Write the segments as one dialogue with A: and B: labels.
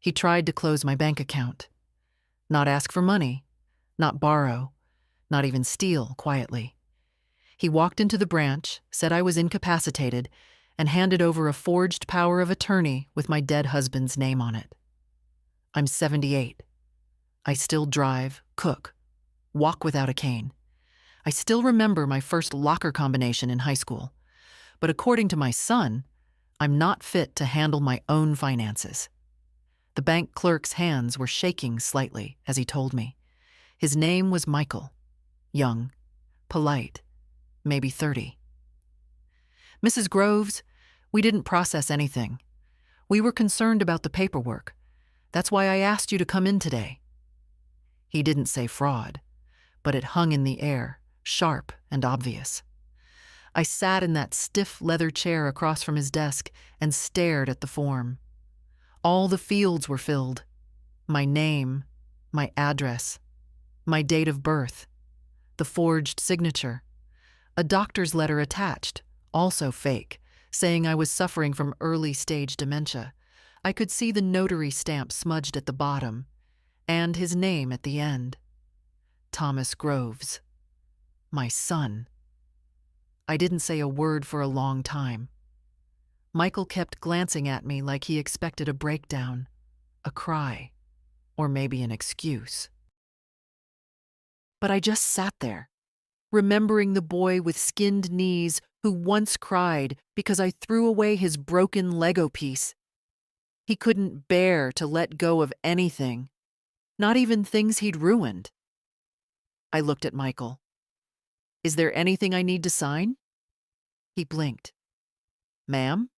A: He tried to close my bank account. Not ask for money, not borrow, not even steal quietly. He walked into the branch, said I was incapacitated, and handed over a forged power of attorney with my dead husband's name on it. I'm 78. I still drive, cook, walk without a cane. I still remember my first locker combination in high school. But according to my son, I'm not fit to handle my own finances. The bank clerk's hands were shaking slightly as he told me. His name was Michael. Young, polite, maybe 30. Mrs. Groves, we didn't process anything. We were concerned about the paperwork. That's why I asked you to come in today. He didn't say fraud, but it hung in the air, sharp and obvious. I sat in that stiff leather chair across from his desk and stared at the form. All the fields were filled. My name, my address, my date of birth, the forged signature, a doctor's letter attached, also fake, saying I was suffering from early-stage dementia. I could see the notary stamp smudged at the bottom, and his name at the end. Thomas Groves. My son. I didn't say a word for a long time. Michael kept glancing at me like he expected a breakdown, a cry, or maybe an excuse. But I just sat there, remembering the boy with skinned knees who once cried because I threw away his broken Lego piece. He couldn't bear to let go of anything, not even things he'd ruined. I looked at Michael. Is there anything I need to sign? He blinked. Ma'am?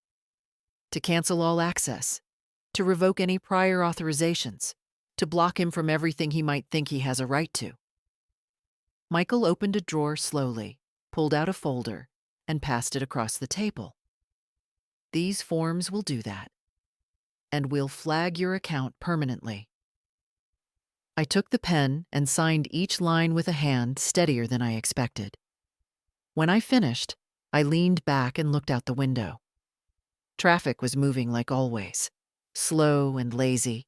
A: To cancel all access, to revoke any prior authorizations, to block him from everything he might think he has a right to. Michael opened a drawer slowly, pulled out a folder, and passed it across the table. These forms will do that, and we'll flag your account permanently. I took the pen and signed each line with a hand steadier than I expected. When I finished, I leaned back and looked out the window. Traffic was moving like always, slow and lazy.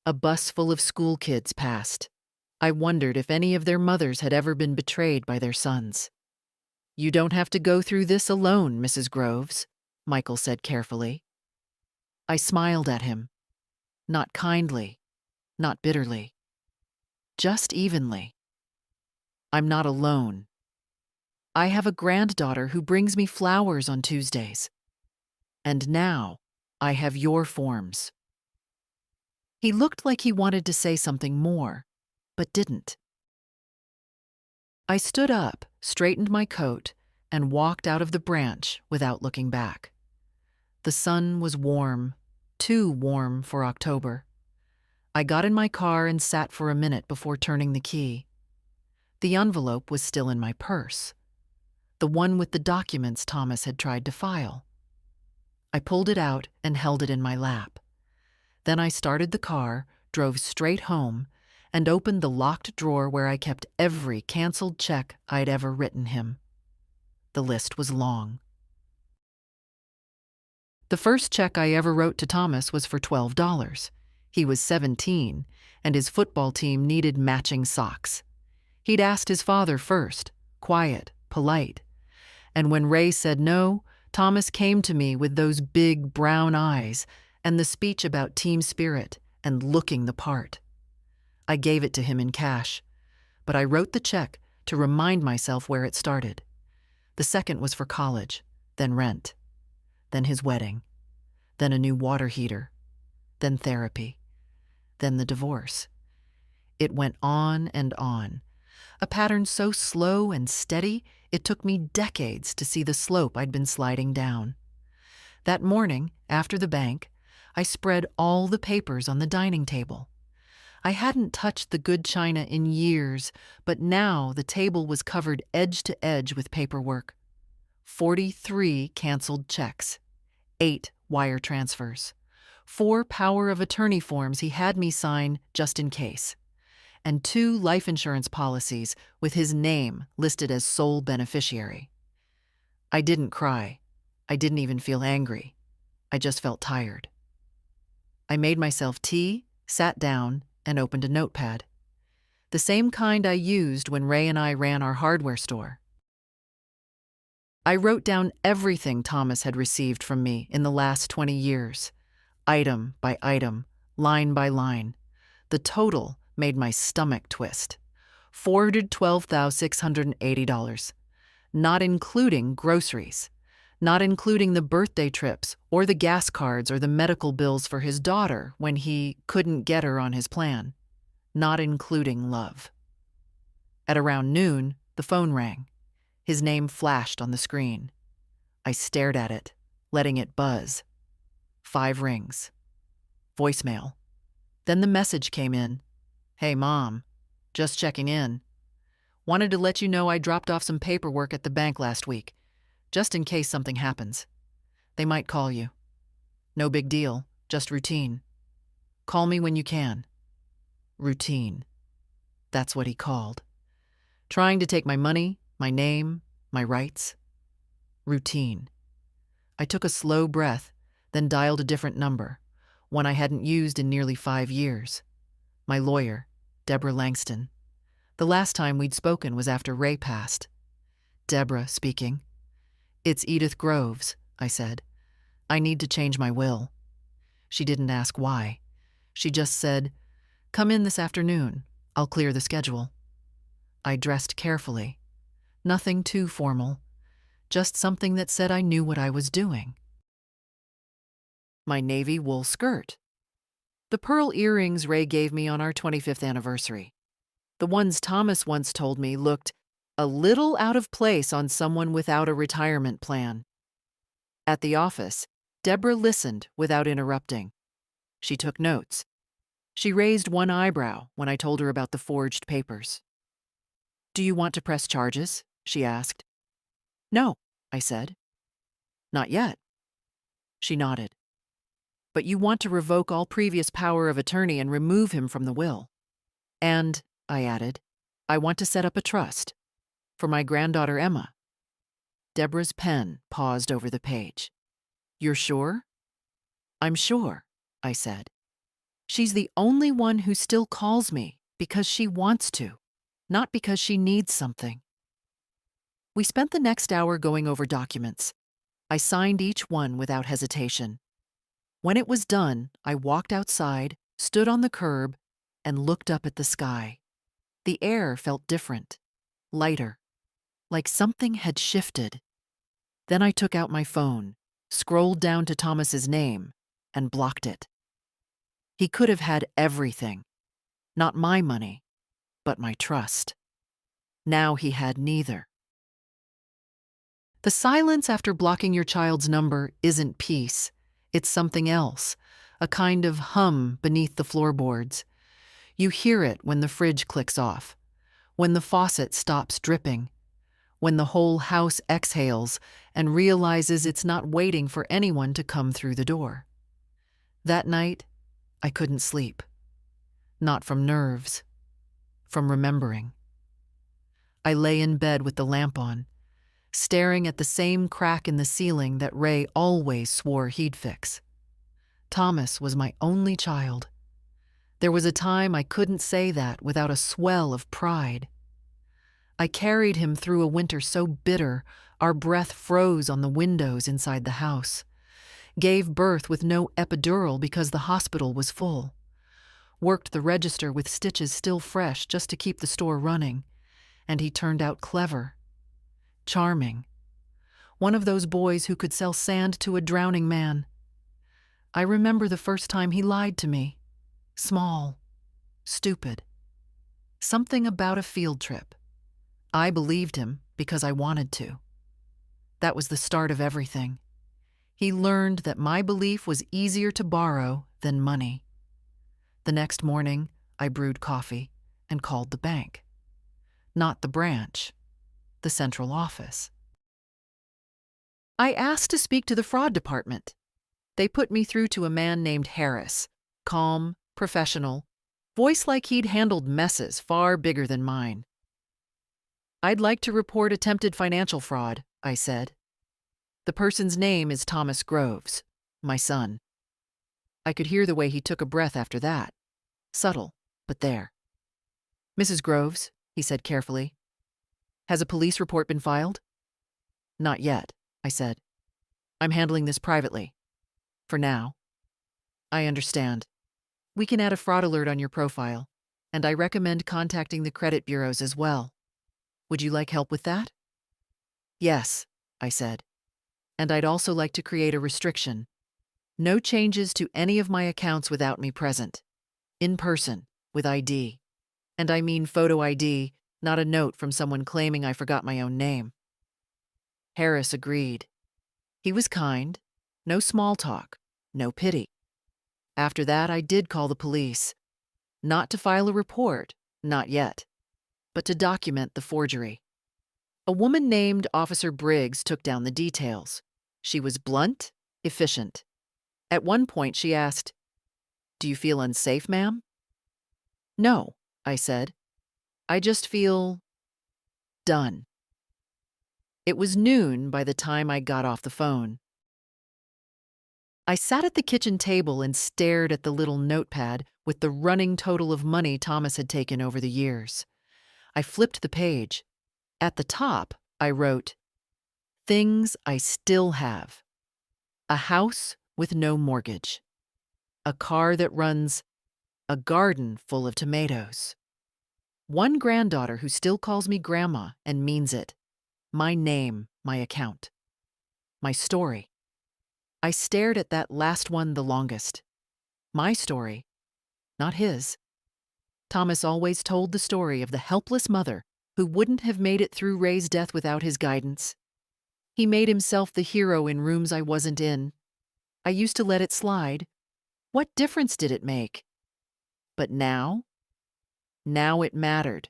A: A bus full of school kids passed. I wondered if any of their mothers had ever been betrayed by their sons. You don't have to go through this alone, Mrs. Groves, Michael said carefully. I smiled at him. Not kindly, not bitterly. Just evenly. I'm not alone. I have a granddaughter who brings me flowers on Tuesdays. And now, I have your forms. He looked like he wanted to say something more, but didn't. I stood up, straightened my coat, and walked out of the branch without looking back. The sun was warm, too warm for October. I got in my car and sat for a minute before turning the key. The envelope was still in my purse, the one with the documents Thomas had tried to file. I pulled it out and held it in my lap. Then I started the car, drove straight home, and opened the locked drawer where I kept every canceled check I'd ever written him. The list was long. The first check I ever wrote to Thomas was for $12. He was 17, and his football team needed matching socks. He'd asked his father first, quiet, polite. And when Ray said no, Thomas came to me with those big brown eyes and the speech about team spirit and looking the part. I gave it to him in cash, but I wrote the check to remind myself where it started. The second was for college, then rent, then his wedding, then a new water heater, then therapy, then the divorce. It went on and on, a pattern so slow and steady it took me decades to see the slope I'd been sliding down. That morning, after the bank, I spread all the papers on the dining table. I hadn't touched the good china in years, but now the table was covered edge to edge with paperwork. 43 canceled checks, 8 wire transfers, 4 power of attorney forms he had me sign just in case, and 2 life insurance policies with his name listed as sole beneficiary. I didn't cry. I didn't even feel angry. I just felt tired. I made myself tea, sat down, and opened a notepad. The same kind I used when Ray and I ran our hardware store. I wrote down everything Thomas had received from me in the last 20 years, item by item, line by line. The total made my stomach twist. $412,680, not including groceries, not including the birthday trips or the gas cards or the medical bills for his daughter when he couldn't get her on his plan, not including love. At around noon, the phone rang. His name flashed on the screen. I stared at it, letting it buzz. 5 rings. Voicemail. Then the message came in. "Hey, Mom. Just checking in. Wanted to let you know I dropped off some paperwork at the bank last week, just in case something happens. They might call you. No big deal, just routine. Call me when you can." Routine. That's what he called. Trying to take my money, my name, my rights. Routine. I took a slow breath, then dialed a different number, one I hadn't used in nearly 5 years. My lawyer, Deborah Langston. The last time we'd spoken was after Ray passed. Deborah speaking. "It's Edith Groves," I said. "I need to change my will." She didn't ask why. She just said, "Come in this afternoon. I'll clear the schedule." I dressed carefully. Nothing too formal. Just something that said I knew what I was doing. My navy wool skirt. The pearl earrings Ray gave me on our 25th anniversary. The ones Thomas once told me looked a little out of place on someone without a retirement plan. At the office, Deborah listened without interrupting. She took notes. She raised one eyebrow when I told her about the forged papers. "Do you want to press charges?" she asked. "No," I said. "Not yet." She nodded. "But you want to revoke all previous power of attorney and remove him from the will. And," I added, "I want to set up a trust for my granddaughter Emma." Deborah's pen paused over the page. "You're sure?" "I'm sure," I said. "She's the only one who still calls me because she wants to, not because she needs something." We spent the next hour going over documents. I signed each one without hesitation. When it was done, I walked outside, stood on the curb, and looked up at the sky. The air felt different, lighter, like something had shifted. Then I took out my phone, scrolled down to Thomas's name, and blocked it. He could have had everything. Not my money, but my trust. Now he had neither. The silence after blocking your child's number isn't peace. It's something else, a kind of hum beneath the floorboards. You hear it when the fridge clicks off, when the faucet stops dripping, when the whole house exhales and realizes it's not waiting for anyone to come through the door. That night, I couldn't sleep. Not from nerves, from remembering. I lay in bed with the lamp on, staring at the same crack in the ceiling that Ray always swore he'd fix. Thomas was my only child. There was a time I couldn't say that without a swell of pride. I carried him through a winter so bitter our breath froze on the windows inside the house, gave birth with no epidural because the hospital was full, worked the register with stitches still fresh just to keep the store running, and he turned out clever. Charming. One of those boys who could sell sand to a drowning man. I remember the first time he lied to me. Small. Stupid. Something about a field trip. I believed him because I wanted to. That was the start of everything. He learned that my belief was easier to borrow than money. The next morning, I brewed coffee and called the bank. Not the branch. The central office. I asked to speak to the fraud department. They put me through to a man named Harris, calm, professional, voice like he'd handled messes far bigger than mine. "I'd like to report attempted financial fraud," I said. "The person's name is Thomas Groves, my son." I could hear the way he took a breath after that. Subtle, but there. "Mrs. Groves," he said carefully, "has a police report been filed?" "Not yet," I said. "I'm handling this privately. For now." "I understand. We can add a fraud alert on your profile, and I recommend contacting the credit bureaus as well. Would you like help with that?" "Yes," I said. "And I'd also like to create a restriction. No changes to any of my accounts without me present. In person, with ID. And I mean photo ID, not a note from someone claiming I forgot my own name." Harris agreed. He was kind. No small talk. No pity. After that, I did call the police. Not to file a report, not yet, but to document the forgery. A woman named Officer Briggs took down the details. She was blunt, efficient. At one point, she asked, "Do you feel unsafe, ma'am?" "No," I said. "I just feel done." It was noon by the time I got off the phone. I sat at the kitchen table and stared at the little notepad with the running total of money Thomas had taken over the years. I flipped the page. At the top, I wrote, "Things I still have. A house with no mortgage. A car that runs. A garden full of tomatoes. One granddaughter who still calls me grandma and means it. My name, my account. My story." I stared at that last one the longest. My story, not his. Thomas always told the story of the helpless mother who wouldn't have made it through Ray's death without his guidance. He made himself the hero in rooms I wasn't in. I used to let it slide. What difference did it make? But now it mattered.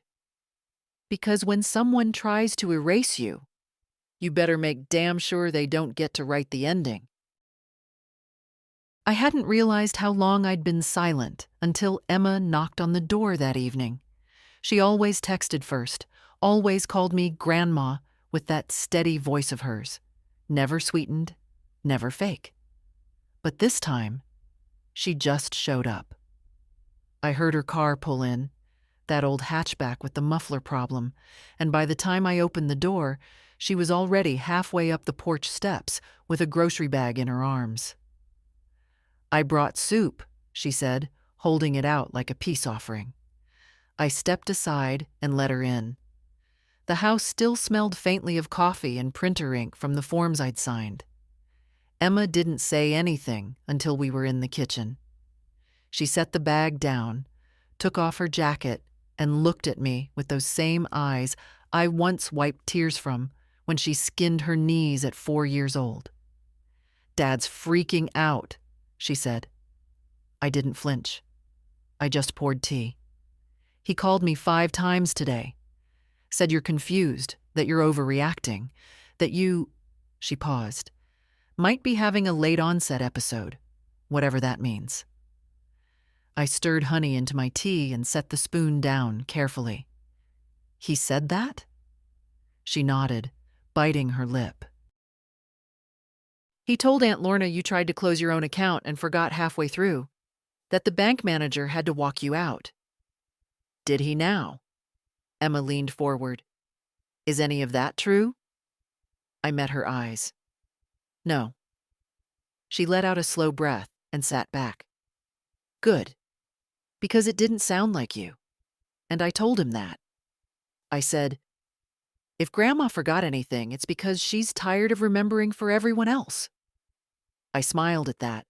A: Because when someone tries to erase you, you better make damn sure they don't get to write the ending. I hadn't realized how long I'd been silent until Emma knocked on the door that evening. She always texted first, always called me Grandma with that steady voice of hers. Never sweetened, never fake. But this time, she just showed up. I heard her car pull in, that old hatchback with the muffler problem, and by the time I opened the door, she was already halfway up the porch steps with a grocery bag in her arms. "I brought soup," she said, holding it out like a peace offering. I stepped aside and let her in. The house still smelled faintly of coffee and printer ink from the forms I'd signed. Emma didn't say anything until we were in the kitchen. She set the bag down, took off her jacket, and looked at me with those same eyes I once wiped tears from when she skinned her knees at 4 years old. "Dad's freaking out," she said. I didn't flinch. I just poured tea. "He called me 5 times today. Said you're confused, that you're overreacting, that you," she paused, "might be having a late onset episode, whatever that means." I stirred honey into my tea and set the spoon down carefully. "He said that?" She nodded, biting her lip. "He told Aunt Lorna you tried to close your own account and forgot halfway through, that the bank manager had to walk you out." "Did he now?" Emma leaned forward. "Is any of that true?" I met her eyes. "No." She let out a slow breath and sat back. "Good. Because it didn't sound like you. And I told him that. I said, if Grandma forgot anything, it's because she's tired of remembering for everyone else." I smiled at that.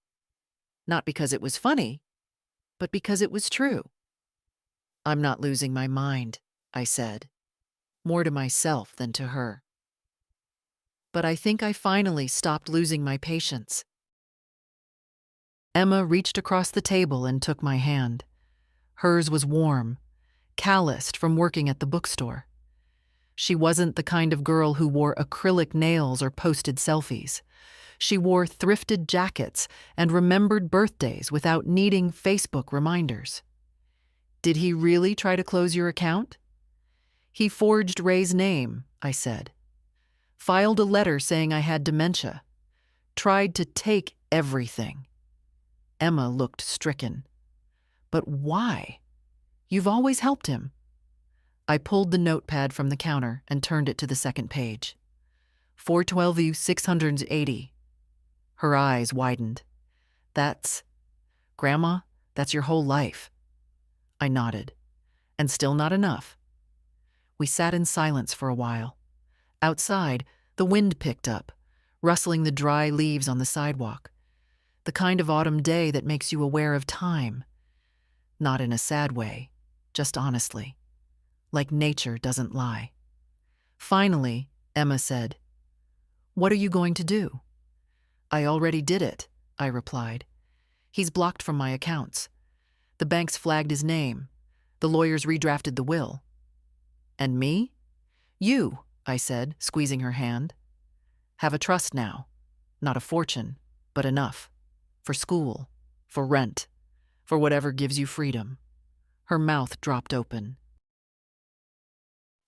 A: Not because it was funny, but because it was true. "I'm not losing my mind," I said, more to myself than to her. But I think I finally stopped losing my patience. Emma reached across the table and took my hand. Hers was warm, calloused from working at the bookstore. She wasn't the kind of girl who wore acrylic nails or posted selfies. She wore thrifted jackets and remembered birthdays without needing Facebook reminders. "Did he really try to close your account?" "He forged Ray's name," I said. "Filed a letter saying I had dementia. Tried to take everything." Emma looked stricken. But why? You've always helped him. I pulled the notepad from the counter and turned it to the second page. 412U 680. Her eyes widened. Grandma, that's your whole life. I nodded. And still not enough. We sat in silence for a while. Outside, the wind picked up, rustling the dry leaves on the sidewalk. The kind of autumn day that makes you aware of time. Not in a sad way, just honestly. Like nature doesn't lie. Finally, Emma said, "What are you going to do?" "I already did it," I replied. "He's blocked from my accounts. The banks flagged his name. The lawyers redrafted the will." "And me?" "You," I said, squeezing her hand. "Have a trust now. Not a fortune, but enough. For school, for rent, for whatever gives you freedom." Her mouth dropped open.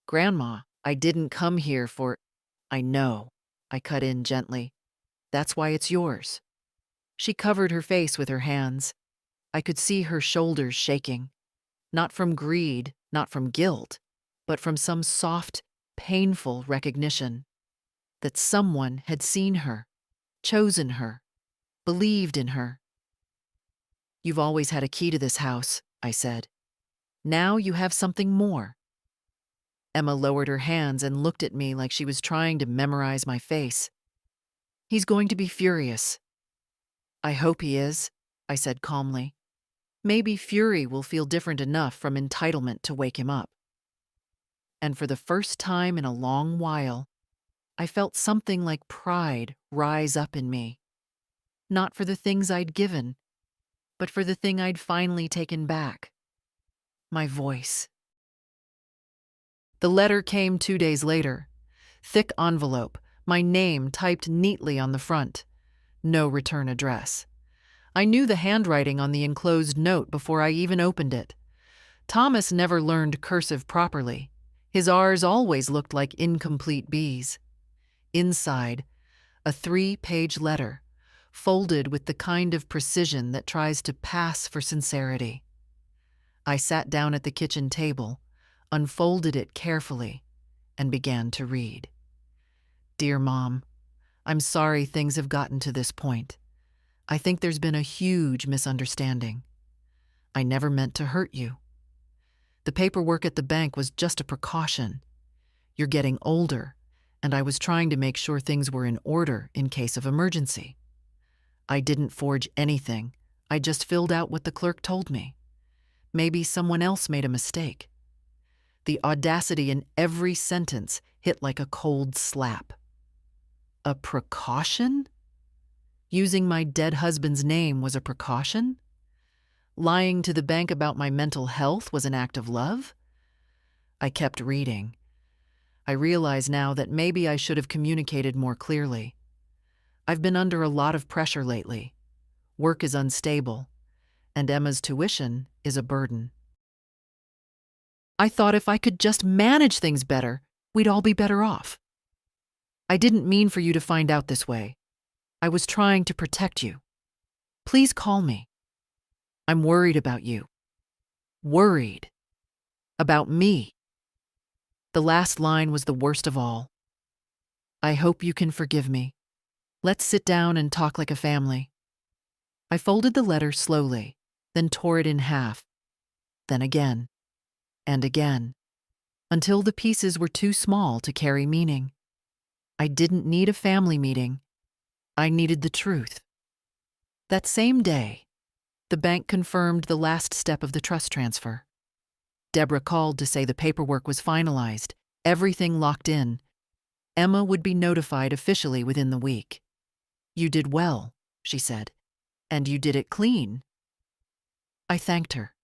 A: "Grandma, I didn't come here for—" "I know," I cut in gently. "That's why it's yours." She covered her face with her hands. I could see her shoulders shaking. Not from greed, not from guilt, but from some soft, painful recognition that someone had seen her, chosen her, believed in her. "You've always had a key to this house," I said. "Now you have something more." Emma lowered her hands and looked at me like she was trying to memorize my face. "He's going to be furious." "I hope he is," I said calmly. "Maybe fury will feel different enough from entitlement to wake him up." And for the first time in a long while, I felt something like pride rise up in me. Not for the things I'd given, but for the thing I'd finally taken back. My voice. The letter came 2 days later. Thick envelope, my name typed neatly on the front. No return address. I knew the handwriting on the enclosed note before I even opened it. Thomas never learned cursive properly. His R's always looked like incomplete B's. Inside, a 3-page letter, folded with the kind of precision that tries to pass for sincerity. I sat down at the kitchen table, unfolded it carefully, and began to read. "Dear Mom, I'm sorry things have gotten to this point. I think there's been a huge misunderstanding. I never meant to hurt you. The paperwork at the bank was just a precaution. You're getting older, and I was trying to make sure things were in order in case of emergency. I didn't forge anything. I just filled out what the clerk told me. Maybe someone else made a mistake." The audacity in every sentence hit like a cold slap. A precaution? Using my dead husband's name was a precaution? Lying to the bank about my mental health was an act of love? I kept reading. I realize now that maybe I should have communicated more clearly. I've been under a lot of pressure lately. Work is unstable, and Emma's tuition is a burden. I thought if I could just manage things better, we'd all be better off. I didn't mean for you to find out this way. I was trying to protect you. Please call me. I'm worried about you. Worried. About me." The last line was the worst of all. "I hope you can forgive me. Let's sit down and talk like a family." I folded the letter slowly, then tore it in half, then again, and again, until the pieces were too small to carry meaning. I didn't need a family meeting. I needed the truth. That same day, the bank confirmed the last step of the trust transfer. Deborah called to say the paperwork was finalized, everything locked in. Emma would be notified officially within the week. "You did well," she said, "and you did it clean." I thanked her,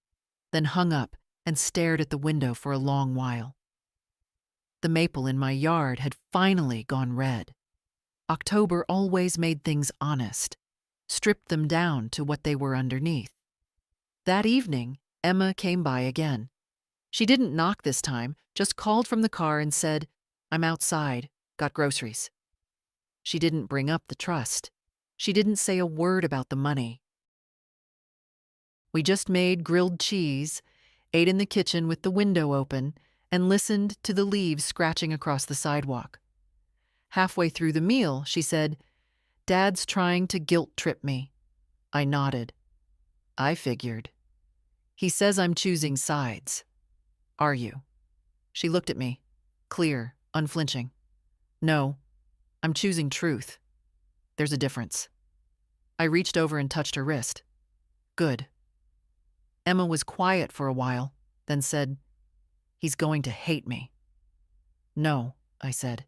A: then hung up and stared at the window for a long while. The maple in my yard had finally gone red. October always made things honest, stripped them down to what they were underneath. That evening, Emma came by again. She didn't knock this time, just called from the car and said, "I'm outside, got groceries." She didn't bring up the trust. She didn't say a word about the money. We just made grilled cheese, ate in the kitchen with the window open, and listened to the leaves scratching across the sidewalk. Halfway through the meal, she said, "Dad's trying to guilt trip me." I nodded. I figured. He says I'm choosing sides. Are you? She looked at me, clear, unflinching. No, I'm choosing truth. There's a difference. I reached over and touched her wrist. Good. Emma was quiet for a while, then said, "He's going to hate me." "No," I said.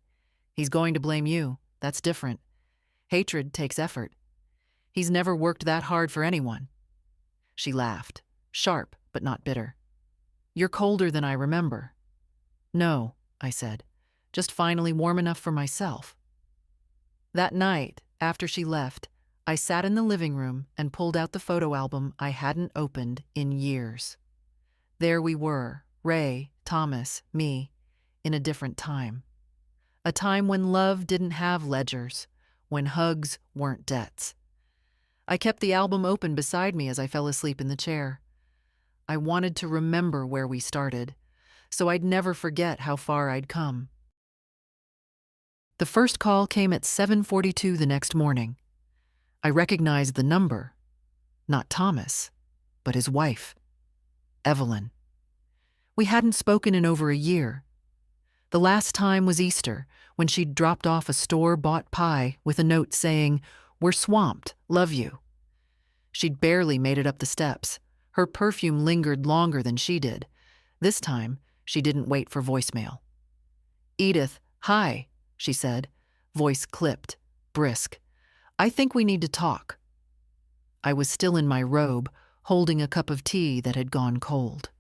A: "He's going to blame you. That's different. Hatred takes effort. He's never worked that hard for anyone." She laughed, sharp but not bitter. "You're colder than I remember." "No," I said, "just finally warm enough for myself." That night, after she left, I sat in the living room and pulled out the photo album I hadn't opened in years. There we were, Ray, Thomas, me, in a different time. A time when love didn't have ledgers, when hugs weren't debts. I kept the album open beside me as I fell asleep in the chair. I wanted to remember where we started, so I'd never forget how far I'd come. The first call came at 7:42 the next morning. I recognized the number. Not Thomas, but his wife, Evelyn. We hadn't spoken in over a year. The last time was Easter, when she'd dropped off a store-bought pie with a note saying, "We're swamped, love you." She'd barely made it up the steps. Her perfume lingered longer than she did. This time, she didn't wait for voicemail. "Edith, hi," she said, voice clipped, brisk. "I think we need to talk." I was still in my robe, holding a cup of tea that had gone cold.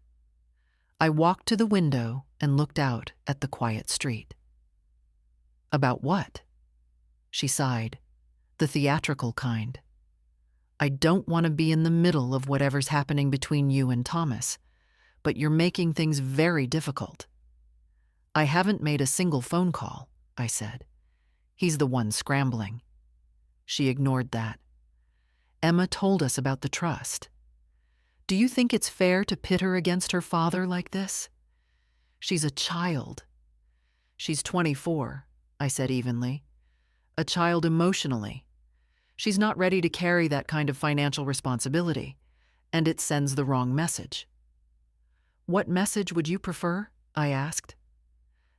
A: I walked to the window and looked out at the quiet street. "About what?" She sighed, the theatrical kind. "I don't want to be in the middle of whatever's happening between you and Thomas, but you're making things very difficult." "I haven't made a single phone call," I said. "He's the one scrambling." She ignored that. "Emma told us about the trust. Do you think it's fair to pit her against her father like this? She's a child." "She's 24, I said evenly. "A child emotionally. She's not ready to carry that kind of financial responsibility, and it sends the wrong message." "What message would you prefer?" I asked.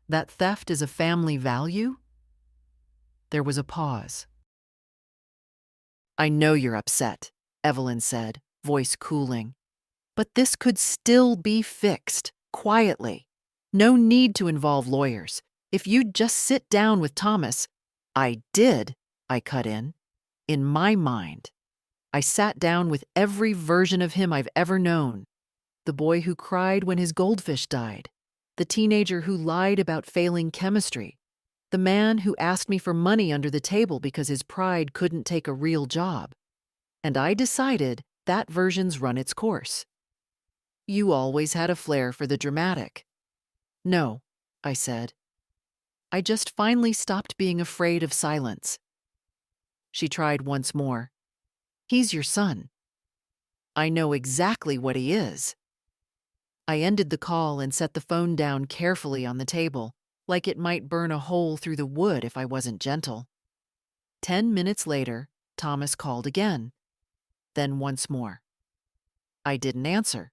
A: "That theft is a family value?" There was a pause. "I know you're upset," Evelyn said, voice cooling. "But this could still be fixed, quietly. No need to involve lawyers. If you'd just sit down with Thomas—" "I did," I cut in my mind. I sat down with every version of him I've ever known. The boy who cried when his goldfish died. The teenager who lied about failing chemistry. The man who asked me for money under the table because his pride couldn't take a real job. And I decided that version's run its course. You always had a flair for the dramatic." "No," I said. "I just finally stopped being afraid of silence." She tried once more. "He's your son." "I know exactly what he is." I ended the call and set the phone down carefully on the table, like it might burn a hole through the wood if I wasn't gentle. 10 minutes later, Thomas called again. Then once more. I didn't answer.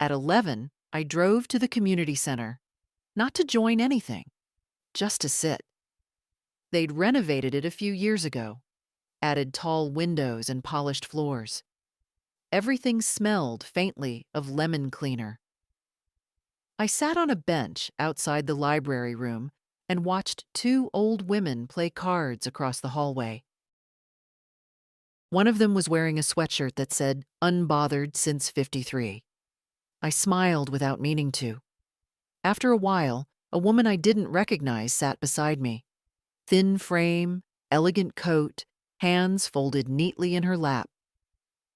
A: At 11, I drove to the community center, not to join anything, just to sit. They'd renovated it a few years ago, added tall windows and polished floors. Everything smelled faintly of lemon cleaner. I sat on a bench outside the library room and watched two old women play cards across the hallway. One of them was wearing a sweatshirt that said, "Unbothered since '53. I smiled without meaning to. After a while, a woman I didn't recognize sat beside me. Thin frame, elegant coat, hands folded neatly in her lap.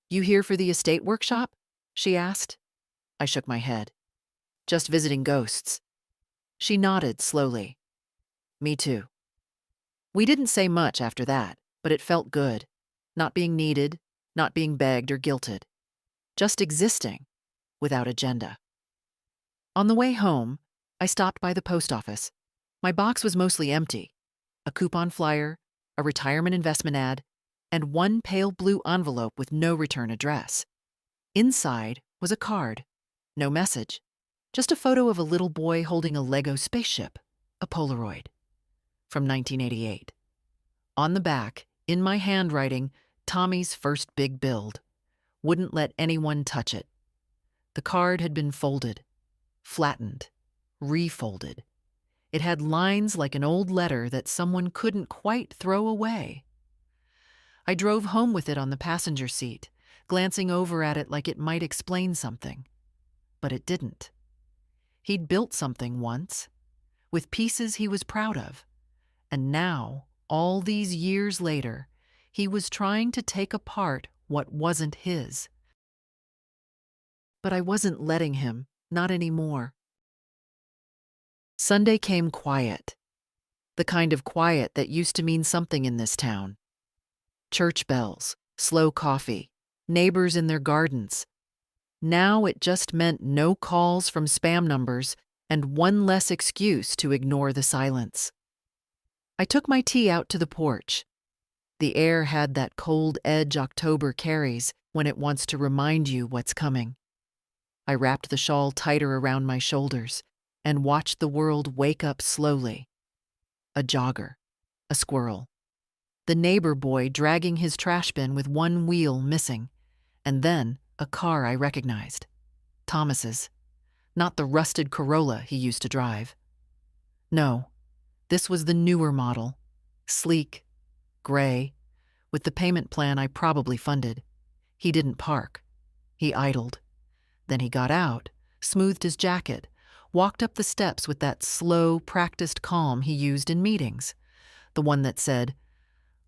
A: "You here for the estate workshop?" she asked. I shook my head. "Just visiting ghosts." She nodded slowly. "Me too." We didn't say much after that, but it felt good. Not being needed, not being begged or guilted. just existing, without agenda. On the way home, I stopped by the post office. My box was mostly empty: a coupon flyer, a retirement investment ad, and one pale blue envelope with no return address. Inside was a card. No message. Just a photo of a little boy holding a Lego spaceship, a Polaroid, from 1988. On the back, in my handwriting, Tommy's first big build. Wouldn't let anyone touch it. The card had been folded, flattened, refolded. It had lines like an old letter that someone couldn't quite throw away. I drove home with it on the passenger seat, glancing over at it like it might explain something. But it didn't. He'd built something once, with pieces he was proud of, and now, all these years later, he was trying to take apart what wasn't his. But I wasn't letting him, not anymore. Sunday came quiet, the kind of quiet that used to mean something in this town. Church bells, slow coffee, neighbors in their gardens. Now it just meant no calls from spam numbers and one less excuse to ignore the silence. I took my tea out to the porch. The air had that cold edge October carries when it wants to remind you what's coming. I wrapped the shawl tighter around my shoulders and watched the world wake up slowly. A jogger, a squirrel, the neighbor boy dragging his trash bin with one wheel missing, and then a car I recognized. Thomas's, not the rusted Corolla he used to drive. No, this was the newer model, sleek, gray, with the payment plan I probably funded. He didn't park. He idled. Then he got out, smoothed his jacket, walked up the steps with that slow, practiced calm he used in meetings, the one that said,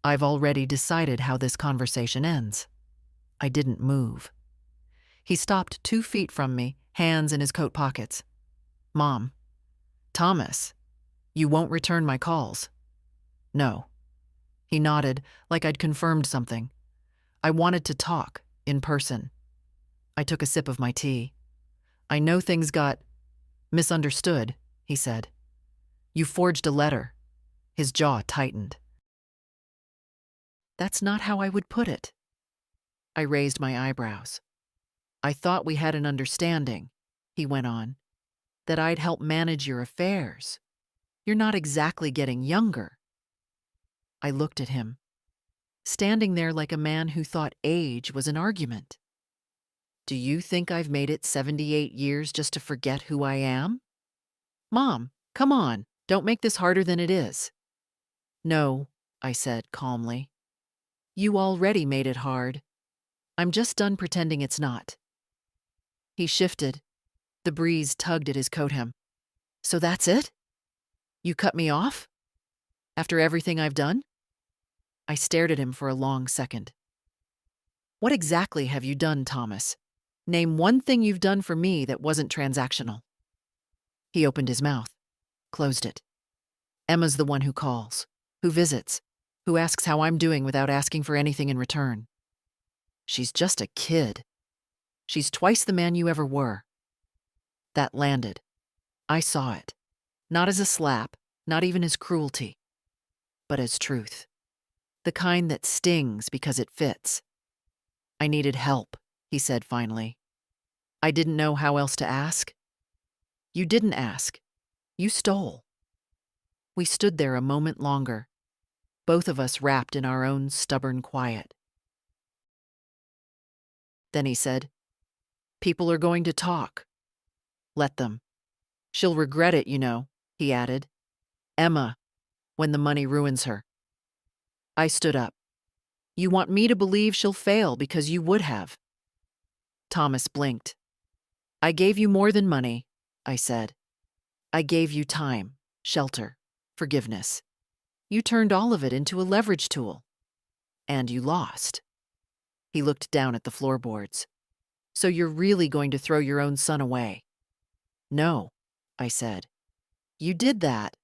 A: "I've already decided how this conversation ends." I didn't move. He stopped 2 feet from me, hands in his coat pockets. "Mom, Thomas, you won't return my calls." "No." He nodded, like I'd confirmed something. "I wanted to talk, in person." I took a sip of my tea. "I know things got misunderstood," he said. "You forged a letter." His jaw tightened. "That's not how I would put it." I raised my eyebrows. "I thought we had an understanding," he went on, "that I'd help manage your affairs. You're not exactly getting younger." I looked at him, standing there like a man who thought age was an argument. "Do you think I've made it 78 years just to forget who I am?" "Mom, come on, don't make this harder than it is." "No," I said calmly. "You already made it hard. I'm just done pretending it's not." He shifted. The breeze tugged at his coat hem. "So that's it? You cut me off? After everything I've done?" I stared at him for a long second. "What exactly have you done, Thomas? Name one thing you've done for me that wasn't transactional." He opened his mouth, closed it. "Emma's the one who calls, who visits, who asks how I'm doing without asking for anything in return. She's just a kid. She's twice the man you ever were." That landed. I saw it. Not as a slap, not even as cruelty, but as truth. The kind that stings because it fits. "I needed help," he said finally. "I didn't know how else to ask." "You didn't ask. You stole." We stood there a moment longer, both of us wrapped in our own stubborn quiet. Then he said, "People are going to talk. Let them. She'll regret it, you know," he added. "Emma, when the money ruins her." I stood up. "You want me to believe she'll fail because you would have." Thomas blinked. "I gave you more than money," I said. "I gave you time, shelter, forgiveness. You turned all of it into a leverage tool. And you lost." He looked down at the floorboards. "So you're really going to throw your own son away?" "No," I said. "You did that.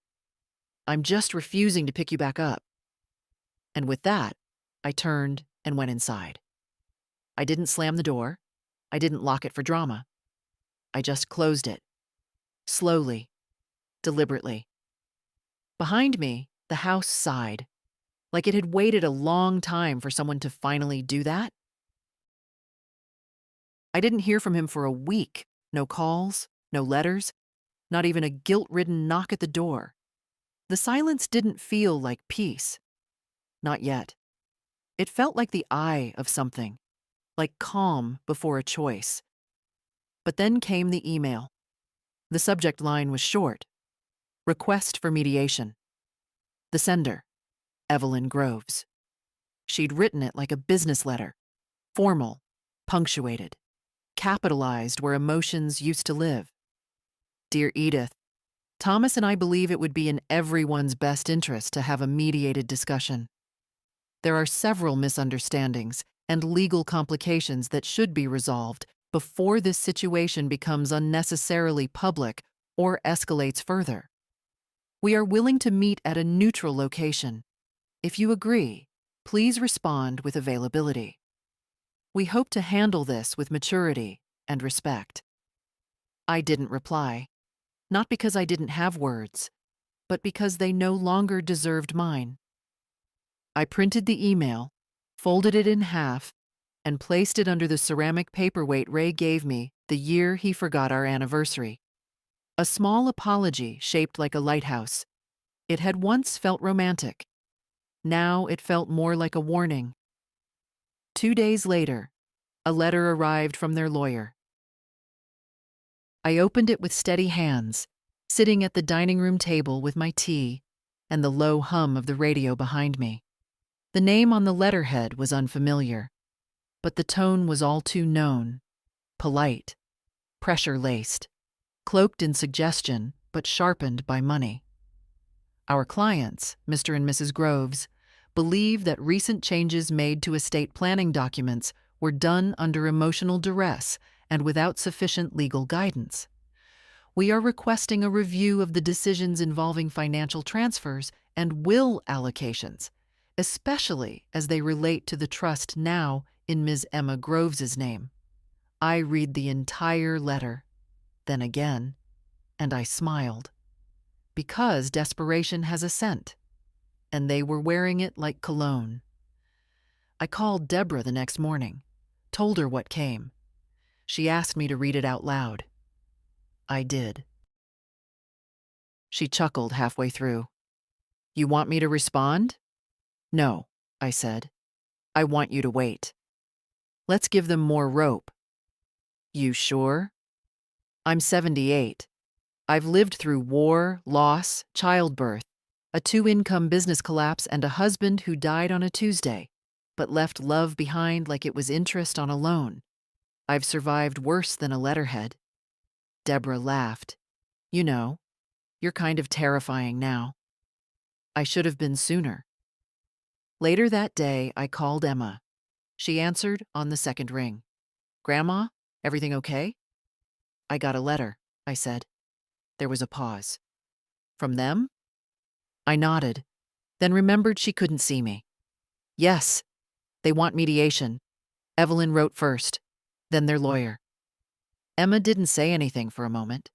A: I'm just refusing to pick you back up." And with that, I turned and went inside. I didn't slam the door. I didn't lock it for drama. I just closed it. Slowly, deliberately. Behind me, the house sighed, like it had waited a long time for someone to finally do that. I didn't hear from him for a week. No calls, no letters, not even a guilt-ridden knock at the door. The silence didn't feel like peace. Not yet. It felt like the eye of something, like calm before a choice. But then came the email. The subject line was short. Request for mediation. The sender, Evelyn Groves. She'd written it like a business letter. Formal, punctuated, capitalized where emotions used to live. Dear Edith, Thomas and I believe it would be in everyone's best interest to have a mediated discussion. There are several misunderstandings and legal complications that should be resolved before this situation becomes unnecessarily public or escalates further. We are willing to meet at a neutral location. If you agree, please respond with availability. We hope to handle this with maturity and respect. I didn't reply, not because I didn't have words, but because they no longer deserved mine. I printed the email, folded it in half, and placed it under the ceramic paperweight Ray gave me the year he forgot our anniversary. A small apology shaped like a lighthouse. It had once felt romantic. Now it felt more like a warning. 2 days later, a letter arrived from their lawyer. I opened it with steady hands, sitting at the dining room table with my tea and the low hum of the radio behind me. The name on the letterhead was unfamiliar, but the tone was all too known, polite, pressure-laced, cloaked in suggestion but sharpened by money. Our clients, Mr. and Mrs. Groves, believe that recent changes made to estate planning documents were done under emotional duress and without sufficient legal guidance. We are requesting a review of the decisions involving financial transfers and will allocations, especially as they relate to the trust now in Ms. Emma Groves's name. I read the entire letter, then again, and I smiled. Because desperation has a scent, and they were wearing it like cologne. I called Deborah the next morning, told her what came. She asked me to read it out loud. I did. She chuckled halfway through. You want me to respond? No, I said. I want you to wait. Let's give them more rope. You sure? I'm 78. I've lived through war, loss, childbirth, a 2-income business collapse, and a husband who died on a Tuesday, but left love behind like it was interest on a loan. I've survived worse than a letterhead. Deborah laughed. You know, you're kind of terrifying now. I should have been sooner. Later that day, I called Emma. She answered on the second ring. Grandma, everything okay? I got a letter, I said. There was a pause. From them? I nodded, then remembered she couldn't see me. Yes, they want mediation. Evelyn wrote first, then their lawyer. Emma didn't say anything for a moment.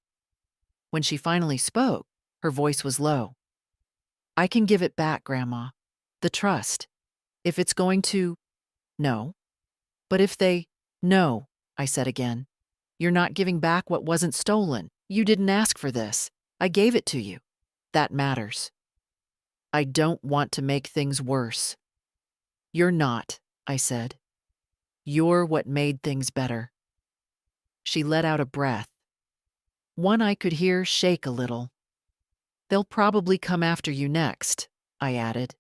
A: When she finally spoke, her voice was low. I can give it back, Grandma. The trust. If it's going to... No. But if they... No, I said again. You're not giving back what wasn't stolen. You didn't ask for this. I gave it to you. That matters. I don't want to make things worse. You're not, I said. You're what made things better. She let out a breath. One I could hear shake a little. They'll probably come after you next, I added.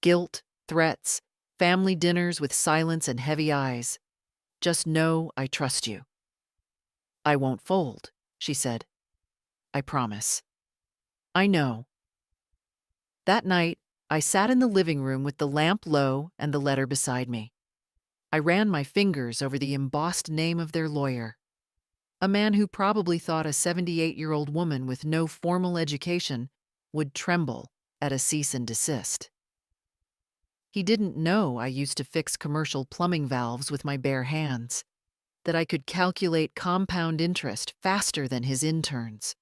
A: Guilt, threats, family dinners with silence and heavy eyes. Just know I trust you. I won't fold, she said. I promise. I know. That night, I sat in the living room with the lamp low and the letter beside me. I ran my fingers over the embossed name of their lawyer. A man who probably thought a 78-year-old woman with no formal education would tremble at a cease and desist. He didn't know I used to fix commercial plumbing valves with my bare hands, that I could calculate compound interest faster than his interns,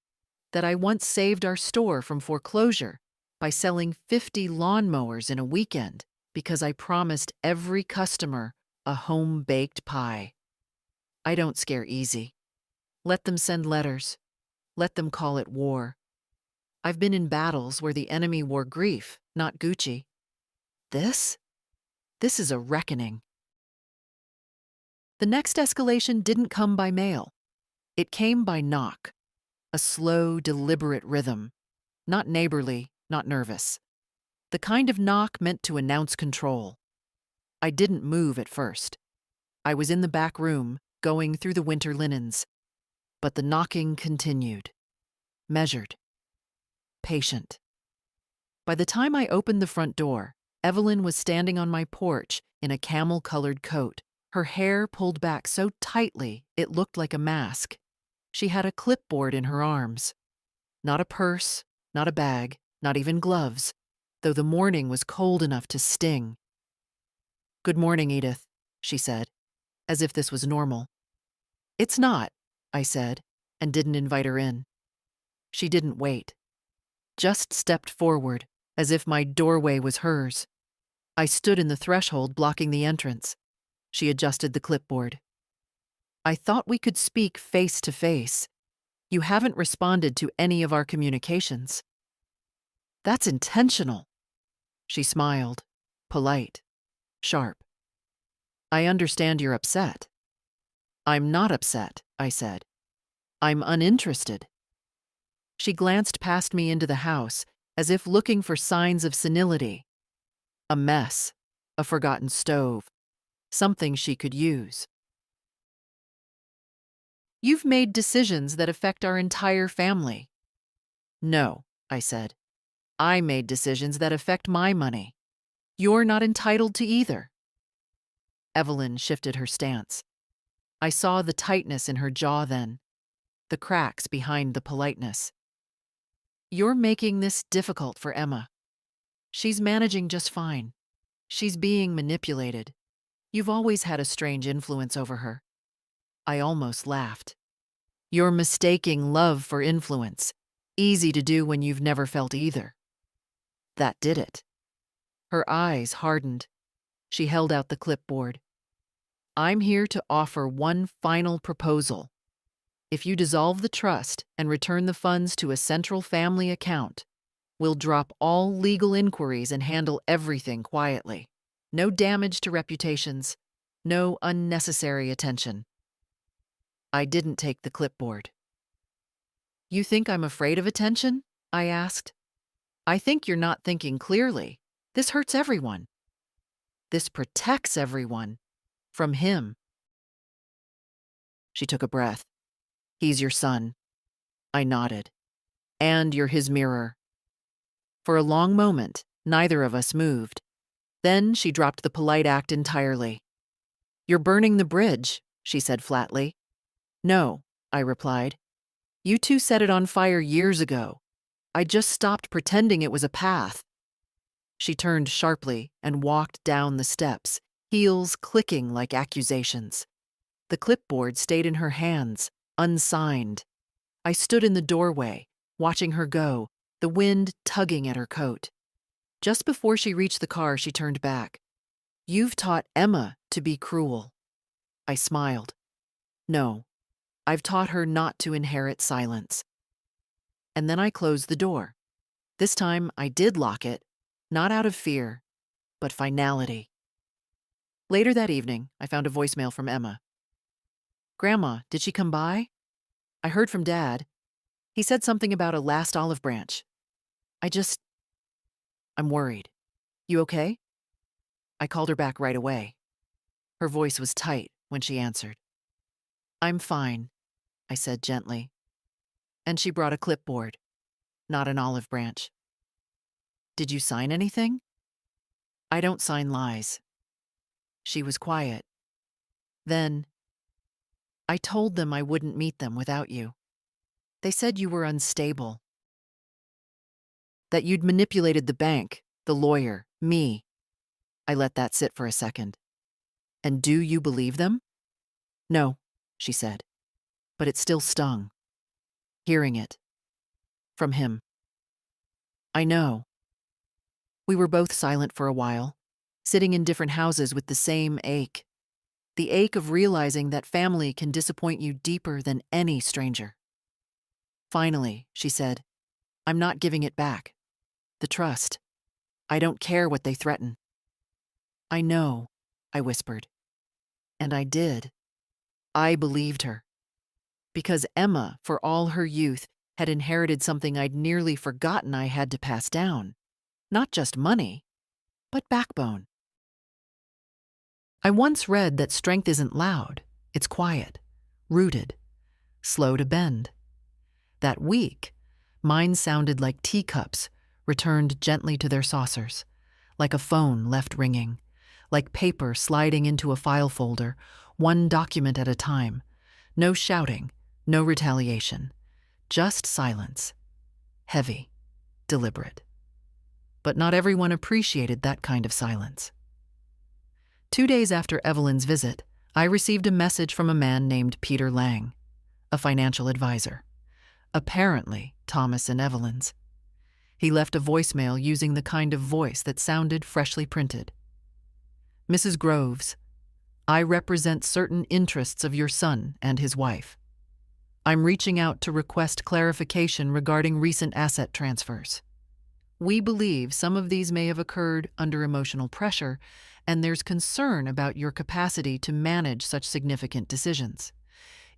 A: that I once saved our store from foreclosure by selling 50 lawnmowers in a weekend because I promised every customer a home-baked pie. I don't scare easy. Let them send letters. Let them call it war. I've been in battles where the enemy wore grief, not Gucci. This? This is a reckoning. The next escalation didn't come by mail. It came by knock, a slow, deliberate rhythm, not neighborly, not nervous. The kind of knock meant to announce control. I didn't move at first. I was in the back room, going through the winter linens. But the knocking continued. Measured. Patient. By the time I opened the front door, Evelyn was standing on my porch in a camel-colored coat, her hair pulled back so tightly it looked like a mask. She had a clipboard in her arms. Not a purse, not a bag, not even gloves, though the morning was cold enough to sting. "Good morning, Edith," she said, as if this was normal. "It's not," I said, and didn't invite her in. She didn't wait. Just stepped forward, as if my doorway was hers. I stood in the threshold blocking the entrance. She adjusted the clipboard. "I thought we could speak face to face. You haven't responded to any of our communications." "That's intentional." She smiled, polite, sharp. "I understand you're upset." "I'm not upset," I said. "I'm uninterested." She glanced past me into the house, as if looking for signs of senility. A mess, a forgotten stove, something she could use. "You've made decisions that affect our entire family." "No," I said. "I made decisions that affect my money. You're not entitled to either." Evelyn shifted her stance. I saw the tightness in her jaw then, the cracks behind the politeness. "You're making this difficult for Emma. She's managing just fine. She's being manipulated. You've always had a strange influence over her." I almost laughed. "You're mistaking love for influence. Easy to do when you've never felt either." That did it. Her eyes hardened. She held out the clipboard. "I'm here to offer one final proposal. If you dissolve the trust and return the funds to a central family account, we'll drop all legal inquiries and handle everything quietly. No damage to reputations, no unnecessary attention." I didn't take the clipboard. "You think I'm afraid of attention?" I asked. "I think you're not thinking clearly. This hurts everyone. This protects everyone. From him." She took a breath. "He's your son." I nodded. "And you're his mirror." For a long moment, neither of us moved. Then she dropped the polite act entirely. "You're burning the bridge," she said flatly. "No," I replied. "You two set it on fire years ago. I just stopped pretending it was a path." She turned sharply and walked down the steps, heels clicking like accusations. The clipboard stayed in her hands, unsigned. I stood in the doorway, watching her go, the wind tugging at her coat. Just before she reached the car, she turned back. "You've taught Emma to be cruel." I smiled. "No, I've taught her not to inherit silence." And then I closed the door. This time I did lock it, not out of fear, but finality. Later that evening, I found a voicemail from Emma. "Grandma, did she come by? I heard from Dad. He said something about a last olive branch. I'm worried. You okay?" I called her back right away. Her voice was tight when she answered. "I'm fine," I said gently. And she brought a clipboard, not an olive branch. "Did you sign anything?" "I don't sign lies." She was quiet. Then, "I told them I wouldn't meet them without you. They said you were unstable. That you'd manipulated the bank, the lawyer, me. I let that sit for a second. And do you believe them? No, she said, but it still stung. Hearing it. From him. I know. We were both silent for a while, sitting in different houses with the same ache. The ache of realizing that family can disappoint you deeper than any stranger. Finally, she said, I'm not giving it back. The trust. I don't care what they threaten. I know, I whispered. And I did. I believed her. Because Emma, for all her youth, had inherited something I'd nearly forgotten I had to pass down. Not just money, but backbone. I once read that strength isn't loud, it's quiet, rooted, slow to bend. That week, mine sounded like teacups returned gently to their saucers, like a phone left ringing, like paper sliding into a file folder, one document at a time. No shouting, no retaliation, just silence. Heavy, deliberate. But not everyone appreciated that kind of silence. 2 days after Evelyn's visit, I received a message from a man named Peter Lang, a financial advisor. Apparently, Thomas and Evelyn's. He left a voicemail using the kind of voice that sounded freshly printed. Mrs. Groves, I represent certain interests of your son and his wife. I'm reaching out to request clarification regarding recent asset transfers. We believe some of these may have occurred under emotional pressure, and there's concern about your capacity to manage such significant decisions.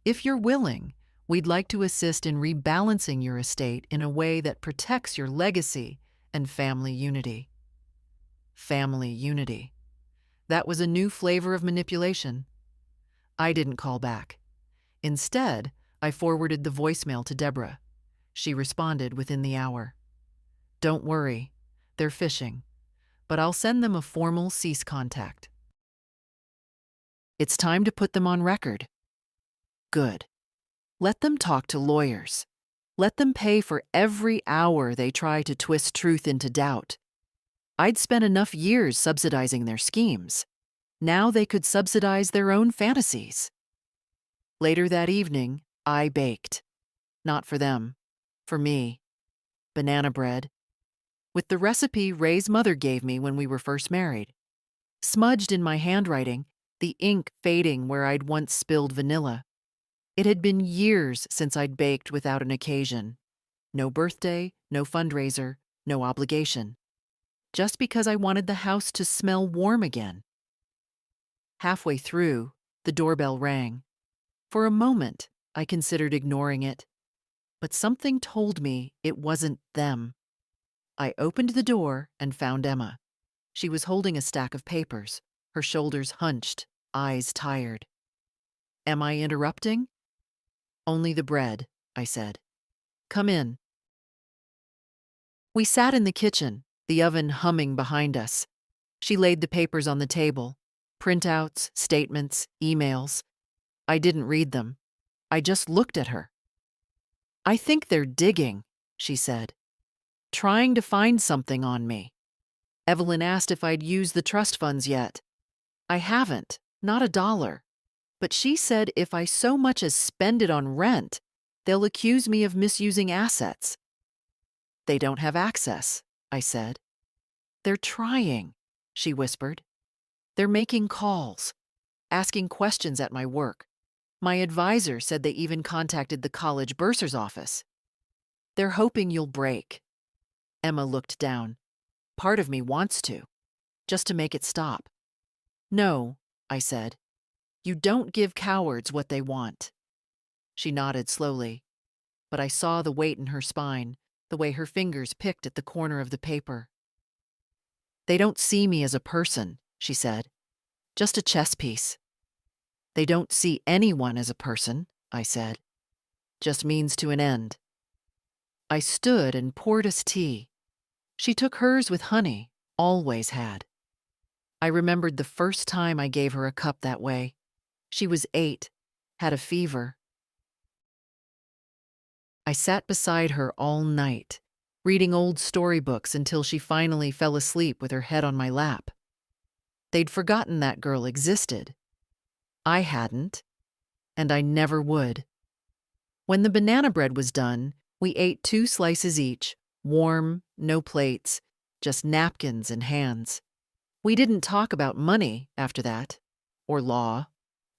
A: If you're willing, we'd like to assist in rebalancing your estate in a way that protects your legacy and family unity. Family unity. That was a new flavor of manipulation. I didn't call back. Instead, I forwarded the voicemail to Deborah. She responded within the hour. Don't worry, they're fishing, but I'll send them a formal cease contact. It's time to put them on record. Good. Let them talk to lawyers. Let them pay for every hour they try to twist truth into doubt. I'd spent enough years subsidizing their schemes. Now they could subsidize their own fantasies. Later that evening, I baked. Not for them, for me. Banana bread. With the recipe Ray's mother gave me when we were first married. Smudged in my handwriting, the ink fading where I'd once spilled vanilla. It had been years since I'd baked without an occasion. No birthday, no fundraiser, no obligation. Just because I wanted the house to smell warm again. Halfway through, the doorbell rang. For a moment, I considered ignoring it. But something told me it wasn't them. I opened the door and found Emma. She was holding a stack of papers, her shoulders hunched, eyes tired. Am I interrupting? Only the bread, I said. Come in. We sat in the kitchen, the oven humming behind us. She laid the papers on the table, printouts, statements, emails. I didn't read them. I just looked at her. I think they're digging, she said. Trying to find something on me. Evelyn asked if I'd used the trust funds yet. I haven't, not $1. But she said if I so much as spend it on rent, they'll accuse me of misusing assets. They don't have access, I said. They're trying, she whispered. They're making calls, asking questions at my work. My advisor said they even contacted the college bursar's office. They're hoping you'll break. Emma looked down. Part of me wants to, just to make it stop. No, I said. You don't give cowards what they want. She nodded slowly, but I saw the weight in her spine, the way her fingers picked at the corner of the paper. They don't see me as a person, she said. Just a chess piece. They don't see anyone as a person, I said. Just means to an end. I stood and poured us tea. She took hers with honey, always had. I remembered the first time I gave her a cup that way. She was 8, had a fever. I sat beside her all night, reading old storybooks until she finally fell asleep with her head on my lap. They'd forgotten that girl existed. I hadn't, and I never would. When the banana bread was done, we ate 2 slices each, warm, no plates, just napkins and hands. We didn't talk about money after that, or law,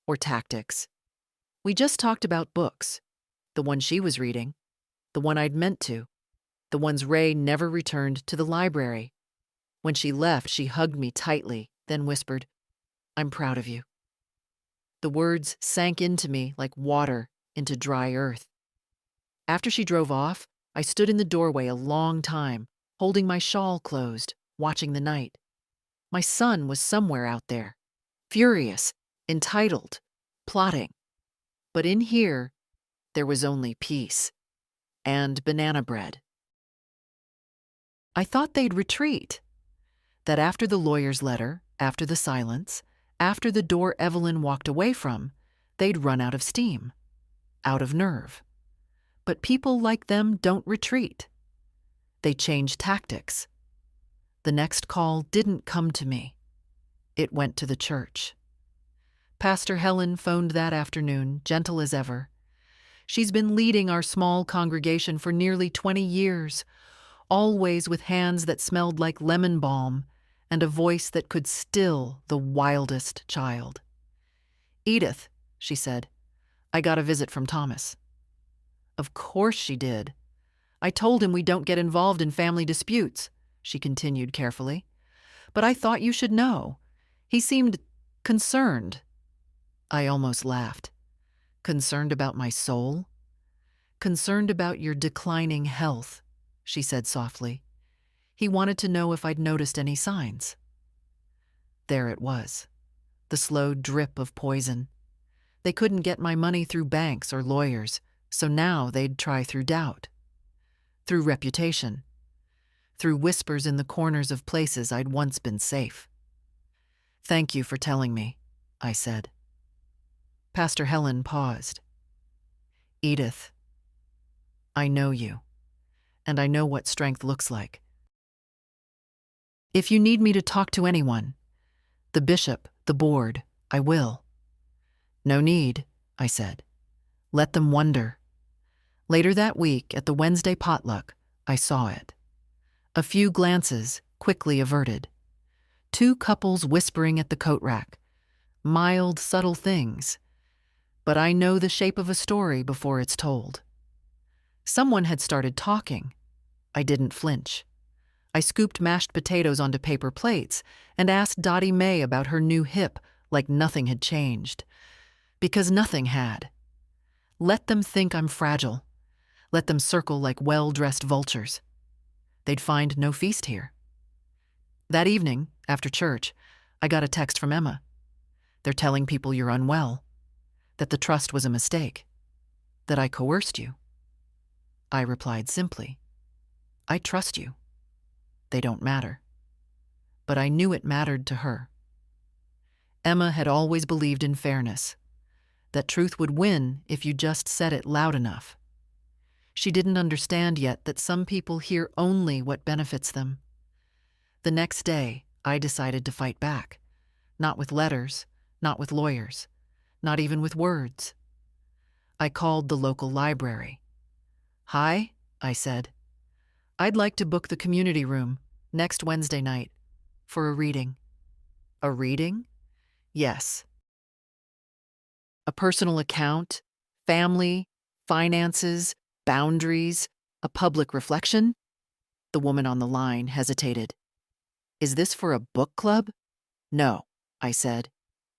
A: or tactics. We just talked about books, the one she was reading, the one I'd meant to, the ones Ray never returned to the library. When she left, she hugged me tightly, then whispered, "I'm proud of you." The words sank into me like water into dry earth. After she drove off, I stood in the doorway a long time, holding my shawl closed, watching the night. My son was somewhere out there, furious, entitled, plotting. But in here, there was only peace and banana bread. I thought they'd retreat, that after the lawyer's letter, after the silence, after the door Evelyn walked away from, they'd run out of steam, out of nerve. But people like them don't retreat. They change tactics. The next call didn't come to me. It went to the church. Pastor Helen phoned that afternoon, gentle as ever. She's been leading our small congregation for nearly 20 years, always with hands that smelled like lemon balm and a voice that could still the wildest child. "Edith," she said, "I got a visit from Thomas." Of course she did. "I told him we don't get involved in family disputes," she continued carefully. "But I thought you should know. He seemed concerned." I almost laughed. "Concerned about my soul?" "Concerned about your declining health," she said softly. "He wanted to know if I'd noticed any signs." There it was, the slow drip of poison. They couldn't get my money through banks or lawyers, so now they'd try through doubt, through reputation, through whispers in the corners of places I'd once been safe. "Thank you for telling me," I said. Pastor Helen paused. "Edith, I know you, and I know what strength looks like. If you need me to talk to anyone, the bishop, the board, I will." "No need," I said. "Let them wonder." Later that week, at the Wednesday potluck, I saw it. A few glances, quickly averted. 2 couples whispering at the coat rack. Mild, subtle things. But I know the shape of a story before it's told. Someone had started talking. I didn't flinch. I scooped mashed potatoes onto paper plates and asked Dottie Mae about her new hip like nothing had changed. Because nothing had. Let them think I'm fragile. Let them circle like well-dressed vultures. They'd find no feast here. That evening, after church, I got a text from Emma. "They're telling people you're unwell, that the trust was a mistake, that I coerced you." I replied simply, "I trust you. They don't matter." But I knew it mattered to her. Emma had always believed in fairness, that truth would win if you just said it loud enough. She didn't understand yet that some people hear only what benefits them. The next day, I decided to fight back. Not with letters, not with lawyers, not even with words. I called the local library. "Hi," I said. "I'd like to book the community room next Wednesday night for a reading." "A reading?" "Yes. A personal account, family, finances, boundaries, a public reflection?" The woman on the line hesitated. "Is this for a book club?" "No," I said.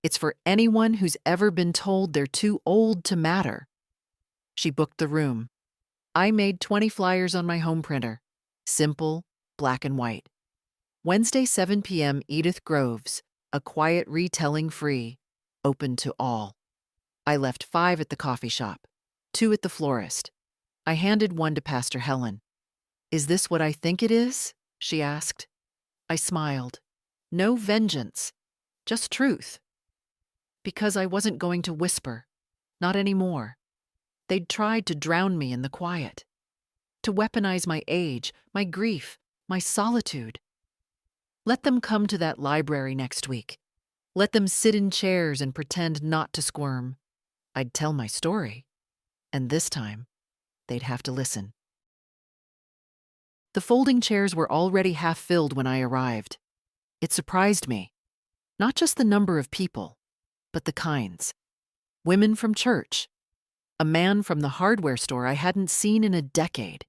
A: "It's for anyone who's ever been told they're too old to matter." She booked the room. I made 20 flyers on my home printer. Simple, black and white. Wednesday, 7 p.m., Edith Groves, a quiet retelling free, open to all. I left 5 at the coffee shop, 2 at the florist. I handed 1 to Pastor Helen. "Is this what I think it is?" she asked. I smiled. No vengeance, just truth. Because I wasn't going to whisper, not anymore. They'd tried to drown me in the quiet, to weaponize my age, my grief, my solitude. Let them come to that library next week. Let them sit in chairs and pretend not to squirm. I'd tell my story, and this time, they'd have to listen. The folding chairs were already half filled when I arrived. It surprised me. Not just the number of people, but the kinds. Women from church. A man from the hardware store I hadn't seen in a decade.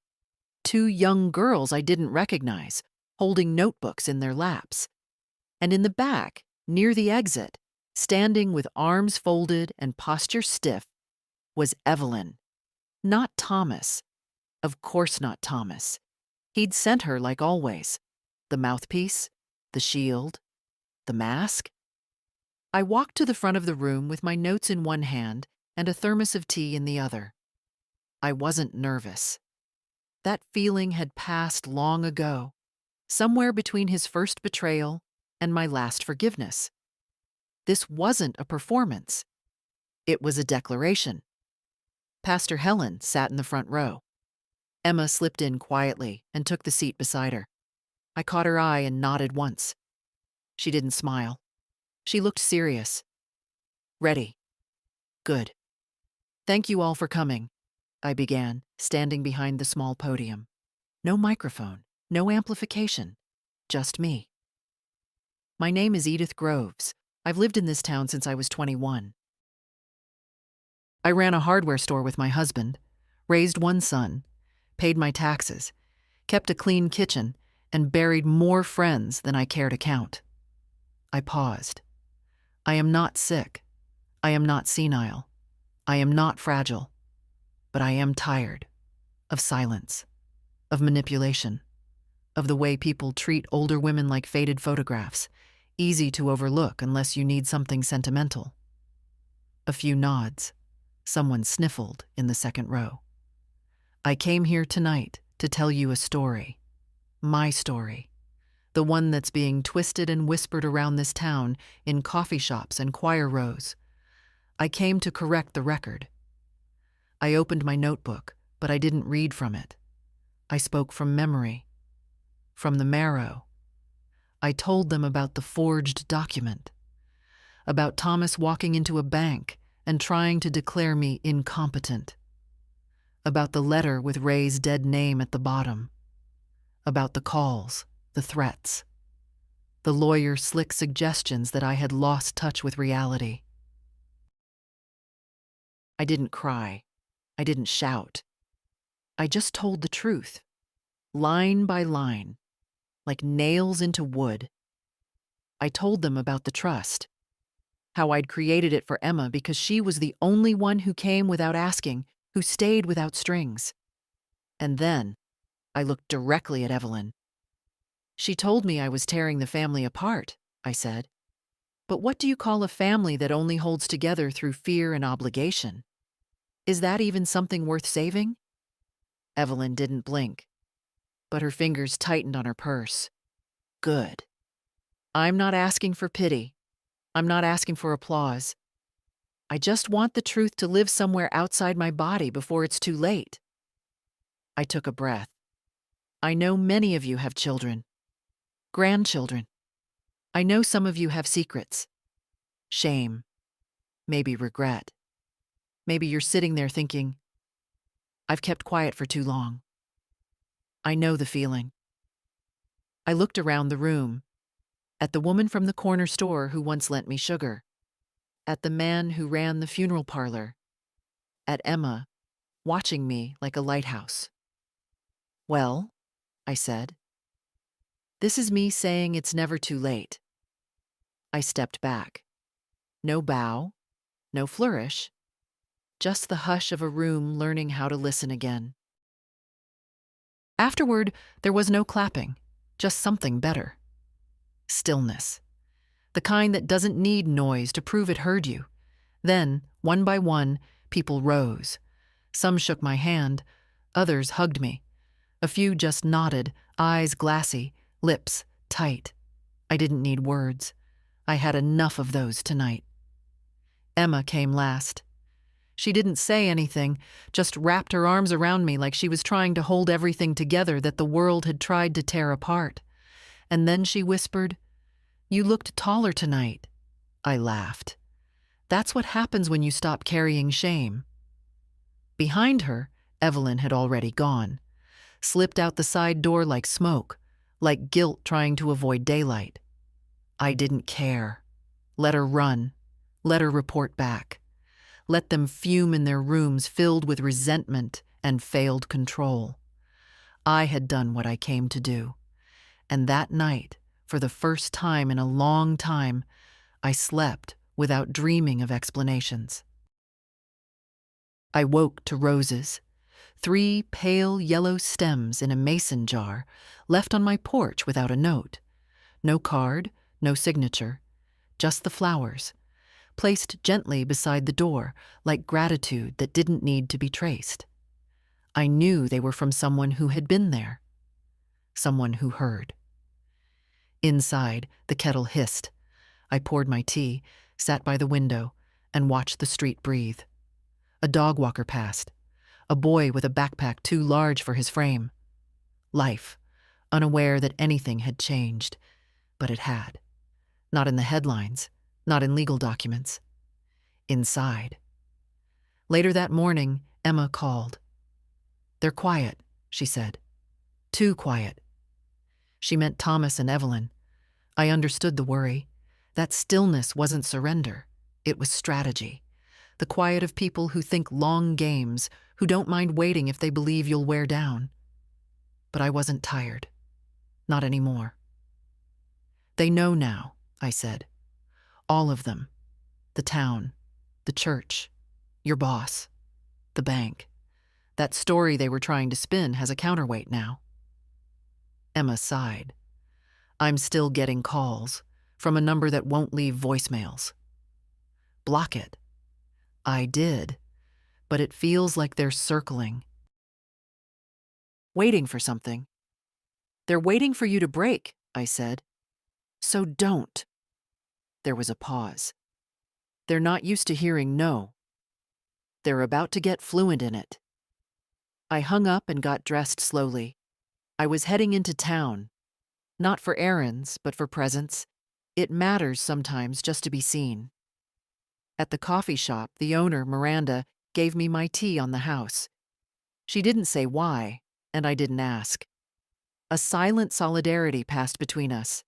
A: 2 young girls I didn't recognize, holding notebooks in their laps. And in the back, near the exit, standing with arms folded and posture stiff, was Evelyn. Not Thomas. Of course not Thomas. He'd sent her like always. The mouthpiece, the shield, the mask. I walked to the front of the room with my notes in one hand and a thermos of tea in the other. I wasn't nervous. That feeling had passed long ago, somewhere between his first betrayal and my last forgiveness. This wasn't a performance. It was a declaration. Pastor Helen sat in the front row. Emma slipped in quietly and took the seat beside her. I caught her eye and nodded once. She didn't smile. She looked serious. Ready. Good. Thank you all for coming, I began, standing behind the small podium. No microphone, no amplification, just me. My name is Edith Groves. I've lived in this town since I was 21. I ran a hardware store with my husband, raised 1 son, paid my taxes, kept a clean kitchen, and buried more friends than I care to count. I paused. I am not sick. I am not senile. I am not fragile. But I am tired of silence, of manipulation, of the way people treat older women like faded photographs, easy to overlook unless you need something sentimental. A few nods. Someone sniffled in the second row. I came here tonight to tell you a story. My story. The one that's being twisted and whispered around this town in coffee shops and choir rows. I came to correct the record. I opened my notebook, but I didn't read from it. I spoke from memory, from the marrow. I told them about the forged document, about Thomas walking into a bank and trying to declare me incompetent, about the letter with Ray's dead name at the bottom, about the calls, the threats, the lawyer's slick suggestions that I had lost touch with reality. I didn't cry. I didn't shout. I just told the truth, line by line, like nails into wood. I told them about the trust, how I'd created it for Emma because she was the only one who came without asking, who stayed without strings. And then I looked directly at Evelyn. She told me I was tearing the family apart, I said. But what do you call a family that only holds together through fear and obligation? Is that even something worth saving? Evelyn didn't blink, but her fingers tightened on her purse. Good. I'm not asking for pity. I'm not asking for applause. I just want the truth to live somewhere outside my body before it's too late. I took a breath. I know many of you have children, grandchildren. I know some of you have secrets, shame, maybe regret. Maybe you're sitting there thinking, I've kept quiet for too long. I know the feeling. I looked around the room, at the woman from the corner store who once lent me sugar, at the man who ran the funeral parlor, at Emma, watching me like a lighthouse. Well, I said, this is me saying it's never too late. I stepped back. No bow, no flourish, just the hush of a room learning how to listen again. Afterward, there was no clapping, just something better. Stillness. The kind that doesn't need noise to prove it heard you. Then, one by one, people rose. Some shook my hand, others hugged me. A few just nodded, eyes glassy, lips tight. I didn't need words. I had enough of those tonight. Emma came last. She didn't say anything, just wrapped her arms around me like she was trying to hold everything together that the world had tried to tear apart. And then she whispered, "You looked taller tonight." I laughed. That's what happens when you stop carrying shame. Behind her, Evelyn had already gone, slipped out the side door like smoke, like guilt trying to avoid daylight. I didn't care. Let her run. Let her report back. Let them fume in their rooms filled with resentment and failed control. I had done what I came to do. And that night, for the first time in a long time, I slept without dreaming of explanations. I woke to roses, 3 pale yellow stems in a mason jar, left on my porch without a note. No card, no signature, just the flowers, placed gently beside the door, like gratitude that didn't need to be traced. I knew they were from someone who had been there, someone who heard. Inside, the kettle hissed. I poured my tea, sat by the window, and watched the street breathe. A dog walker passed, a boy with a backpack too large for his frame. Life, unaware that anything had changed, but it had. Not in the headlines, not in legal documents. Inside. Later that morning, Emma called. "They're quiet," she said. "Too quiet." She meant Thomas and Evelyn. I understood the worry. That stillness wasn't surrender. It was strategy. The quiet of people who think long games, who don't mind waiting if they believe you'll wear down. But I wasn't tired. Not anymore. "They know now," I said. "All of them. The town, the church, your boss, the bank. That story they were trying to spin has a counterweight now." Emma sighed. "I'm still getting calls from a number that won't leave voicemails." "Block it." I did, but it feels like they're circling. Waiting for something. "They're waiting for you to break," I said. "So don't." There was a pause. "They're not used to hearing no. They're about to get fluent in it." I hung up and got dressed slowly. I was heading into town. Not for errands, but for presents. It matters sometimes just to be seen. At the coffee shop, the owner, Miranda, gave me my tea on the house. She didn't say why, and I didn't ask. A silent solidarity passed between us.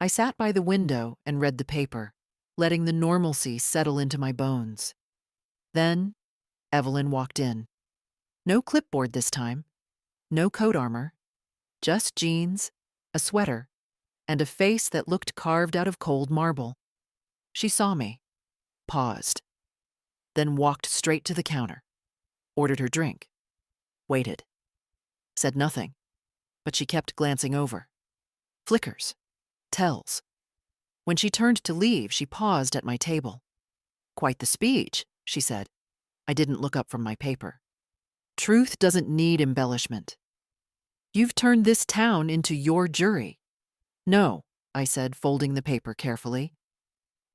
A: I sat by the window and read the paper, letting the normalcy settle into my bones. Then, Evelyn walked in. No clipboard this time. No coat armor. Just jeans, a sweater, and a face that looked carved out of cold marble. She saw me, paused, then walked straight to the counter, ordered her drink, waited, said nothing, but she kept glancing over. Flickers, tells. When she turned to leave, she paused at my table. "Quite the speech," she said. I didn't look up from my paper. "Truth doesn't need embellishment. You've turned this town into your jury." "No," I said, folding the paper carefully.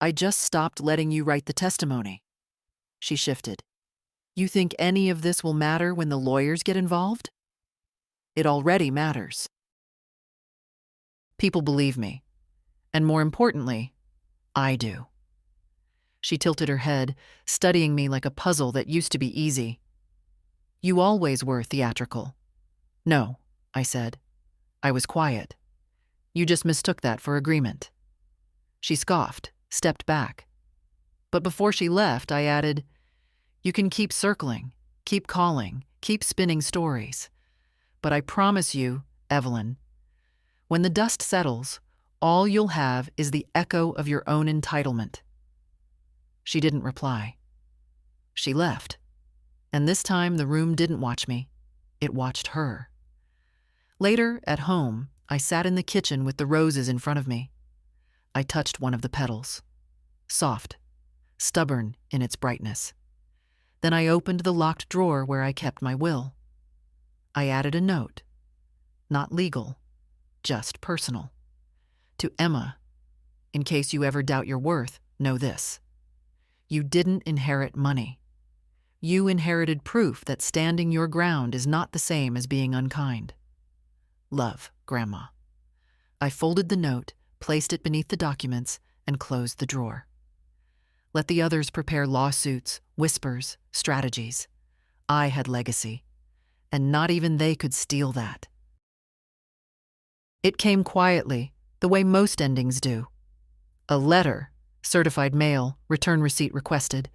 A: "I just stopped letting you write the testimony." She shifted. "You think any of this will matter when the lawyers get involved?" "It already matters." People believe me. And more importantly, I do. She tilted her head, studying me like a puzzle that used to be easy. "You always were theatrical." "No," I said. "I was quiet. You just mistook that for agreement." She scoffed, stepped back. But before she left, I added, "You can keep circling, keep calling, keep spinning stories. But I promise you, Evelyn, when the dust settles, all you'll have is the echo of your own entitlement." She didn't reply. She left. And this time the room didn't watch me. It watched her. Later, at home, I sat in the kitchen with the roses in front of me. I touched one of the petals. Soft, stubborn in its brightness. Then I opened the locked drawer where I kept my will. I added a note. Not legal, just personal. To Emma, in case you ever doubt your worth, know this. You didn't inherit money. You inherited proof that standing your ground is not the same as being unkind. Love, Grandma. I folded the note, placed it beneath the documents, and closed the drawer. Let the others prepare lawsuits, whispers, strategies. I had legacy, and not even they could steal that. It came quietly, the way most endings do. A letter, certified mail, return receipt requested.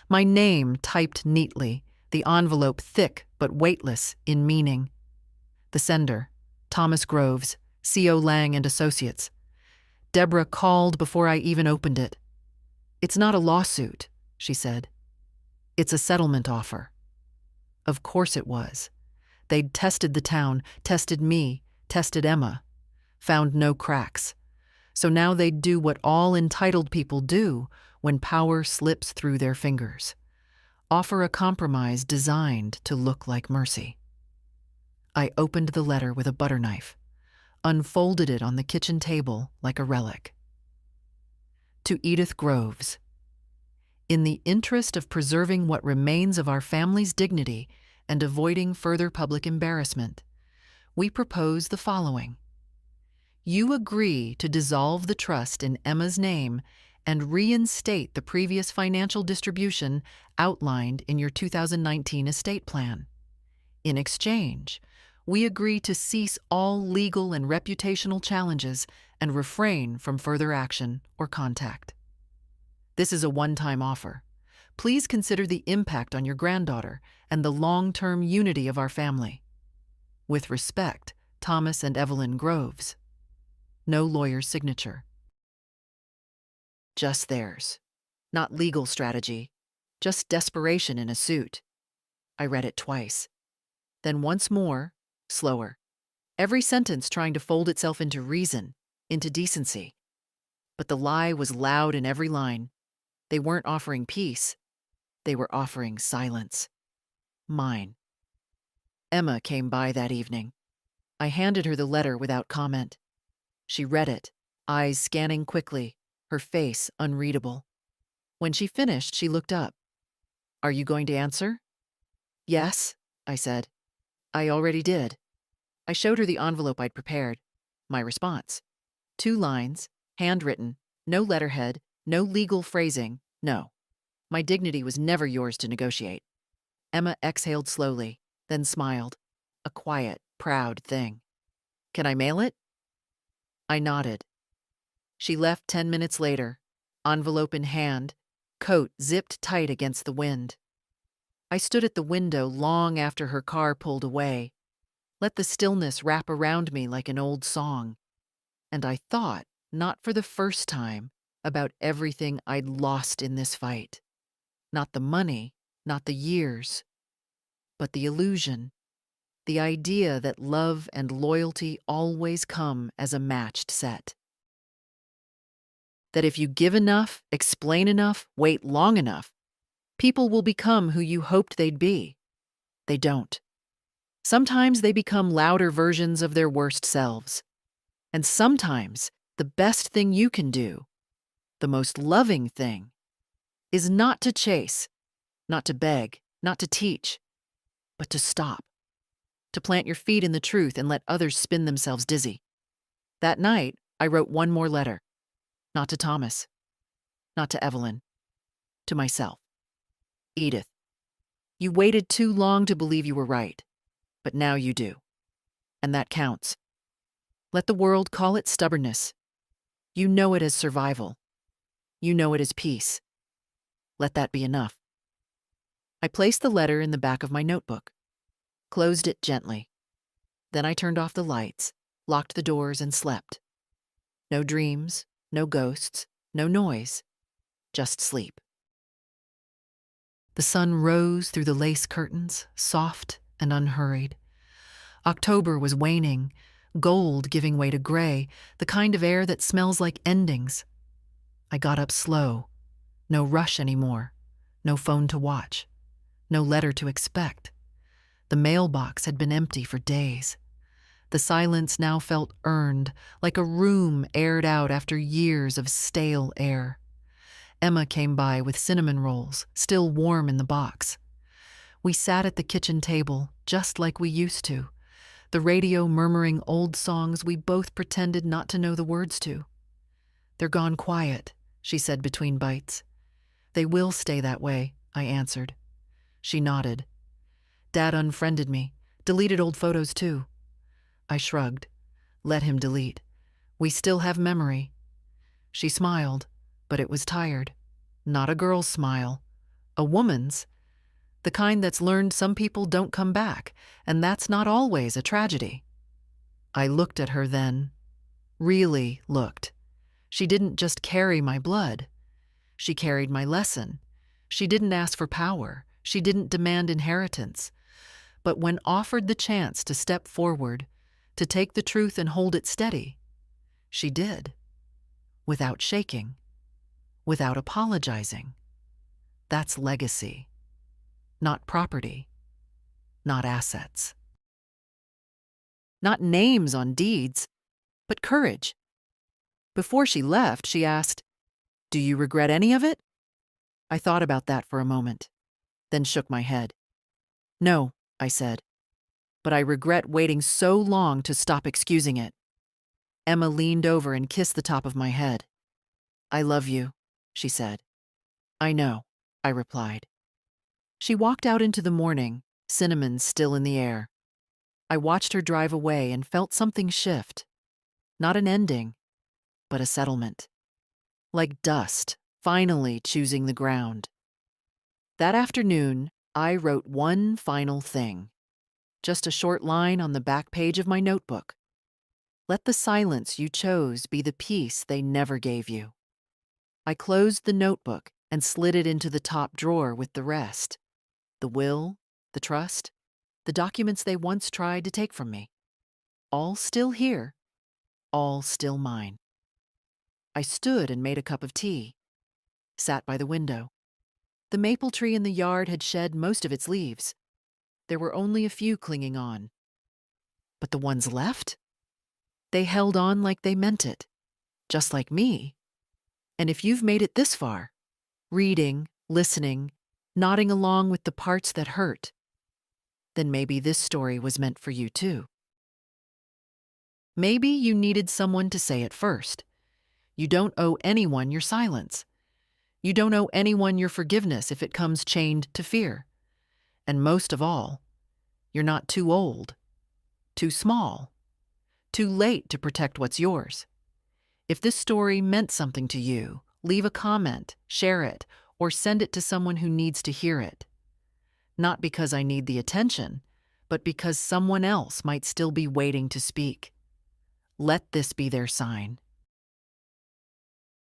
A: My name typed neatly, the envelope thick but weightless in meaning. The sender, Thomas Groves, C.O. Lang and Associates. Deborah called before I even opened it. "It's not a lawsuit," she said. "It's a settlement offer." Of course it was. They'd tested the town, tested me, tested Emma, found no cracks. So now they'd do what all entitled people do when power slips through their fingers. Offer a compromise designed to look like mercy. I opened the letter with a butter knife, unfolded it on the kitchen table like a relic. To Edith Groves. In the interest of preserving what remains of our family's dignity and avoiding further public embarrassment, we propose the following. You agree to dissolve the trust in Emma's name and reinstate the previous financial distribution outlined in your 2019 estate plan. In exchange, we agree to cease all legal and reputational challenges and refrain from further action or contact. This is a one-time offer. Please consider the impact on your granddaughter and the long-term unity of our family. With respect, Thomas and Evelyn Groves. No lawyer's signature. Just theirs. Not legal strategy. Just desperation in a suit. I read it twice. Then once more, slower. Every sentence trying to fold itself into reason, into decency. But the lie was loud in every line. They weren't offering peace. They were offering silence. Mine. Emma came by that evening. I handed her the letter without comment. She read it, eyes scanning quickly, her face unreadable. When she finished, she looked up. "Are you going to answer?" "Yes," I said. "I already did." I showed her the envelope I'd prepared. My response. 2 lines, handwritten, no letterhead, no legal phrasing, no. My dignity was never yours to negotiate. Emma exhaled slowly, then smiled. A quiet, proud thing. "Can I mail it?" I nodded. She left 10 minutes later, envelope in hand, coat zipped tight against the wind. I stood at the window long after her car pulled away, let the stillness wrap around me like an old song, and I thought, not for the first time, about everything I'd lost in this fight. Not the money, not the years, but the illusion, the idea that love and loyalty always come as a matched set. That if you give enough, explain enough, wait long enough, people will become who you hoped they'd be. They don't. Sometimes they become louder versions of their worst selves. And sometimes the best thing you can do, the most loving thing, is not to chase, not to beg, not to teach, but to stop. To plant your feet in the truth and let others spin themselves dizzy. That night, I wrote one more letter. Not to Thomas. Not to Evelyn. To myself. Edith, you waited too long to believe you were right, but now you do. And that counts. Let the world call it stubbornness. You know it as survival. You know it as peace. Let that be enough. I placed the letter in the back of my notebook, closed it gently. Then I turned off the lights, locked the doors, and slept. No dreams, no ghosts, no noise, just sleep. The sun rose through the lace curtains, soft and unhurried. October was waning, gold giving way to gray, the kind of air that smells like endings. I got up slow. No rush anymore. No phone to watch. No letter to expect. The mailbox had been empty for days. The silence now felt earned, like a room aired out after years of stale air. Emma came by with cinnamon rolls, still warm in the box. We sat at the kitchen table, just like we used to. the radio murmuring old songs we both pretended not to know the words to. "They're gone quiet," she said between bites. "They will stay that way," I answered. She nodded. "Dad unfriended me, deleted old photos too." I shrugged. "Let him delete. We still have memory." She smiled, but it was tired. Not a girl's smile. A woman's. The kind that's learned some people don't come back, and that's not always a tragedy. I looked at her then. Really looked. She didn't just carry my blood. She carried my lesson. She didn't ask for power. She didn't demand inheritance. But when offered the chance to step forward, to take the truth and hold it steady, she did. Without shaking. Without apologizing. That's legacy. Not property. Not assets. Not names on deeds, but courage. Before she left, she asked, "Do you regret any of it?" I thought about that for a moment, then shook my head. "No," I said, "but I regret waiting so long to stop excusing it." Emma leaned over and kissed the top of my head. "I love you," she said. "I know," I replied. She walked out into the morning, cinnamon still in the air. I watched her drive away and felt something shift. Not an ending, but a settlement. Like dust, finally choosing the ground. That afternoon, I wrote one final thing. Just a short line on the back page of my notebook. Let the silence you chose be the peace they never gave you. I closed the notebook and slid it into the top drawer with the rest. The will, the trust, the documents they once tried to take from me. All still here, all still mine. I stood and made a cup of tea, sat by the window. The maple tree in the yard had shed most of its leaves. There were only a few clinging on. But the ones left? They held on like they meant it, just like me. And if you've made it this far, reading, listening, nodding along with the parts that hurt, then maybe this story was meant for you too. Maybe you needed someone to say it first. You don't owe anyone your silence. You don't owe anyone your forgiveness if it comes chained to fear. And most of all, you're not too old, too small, too late to protect what's yours. If this story meant something to you, leave a comment, share it, or send it to someone who needs to hear it. Not because I need the attention, but because someone else might still be waiting to speak. Let this be their sign.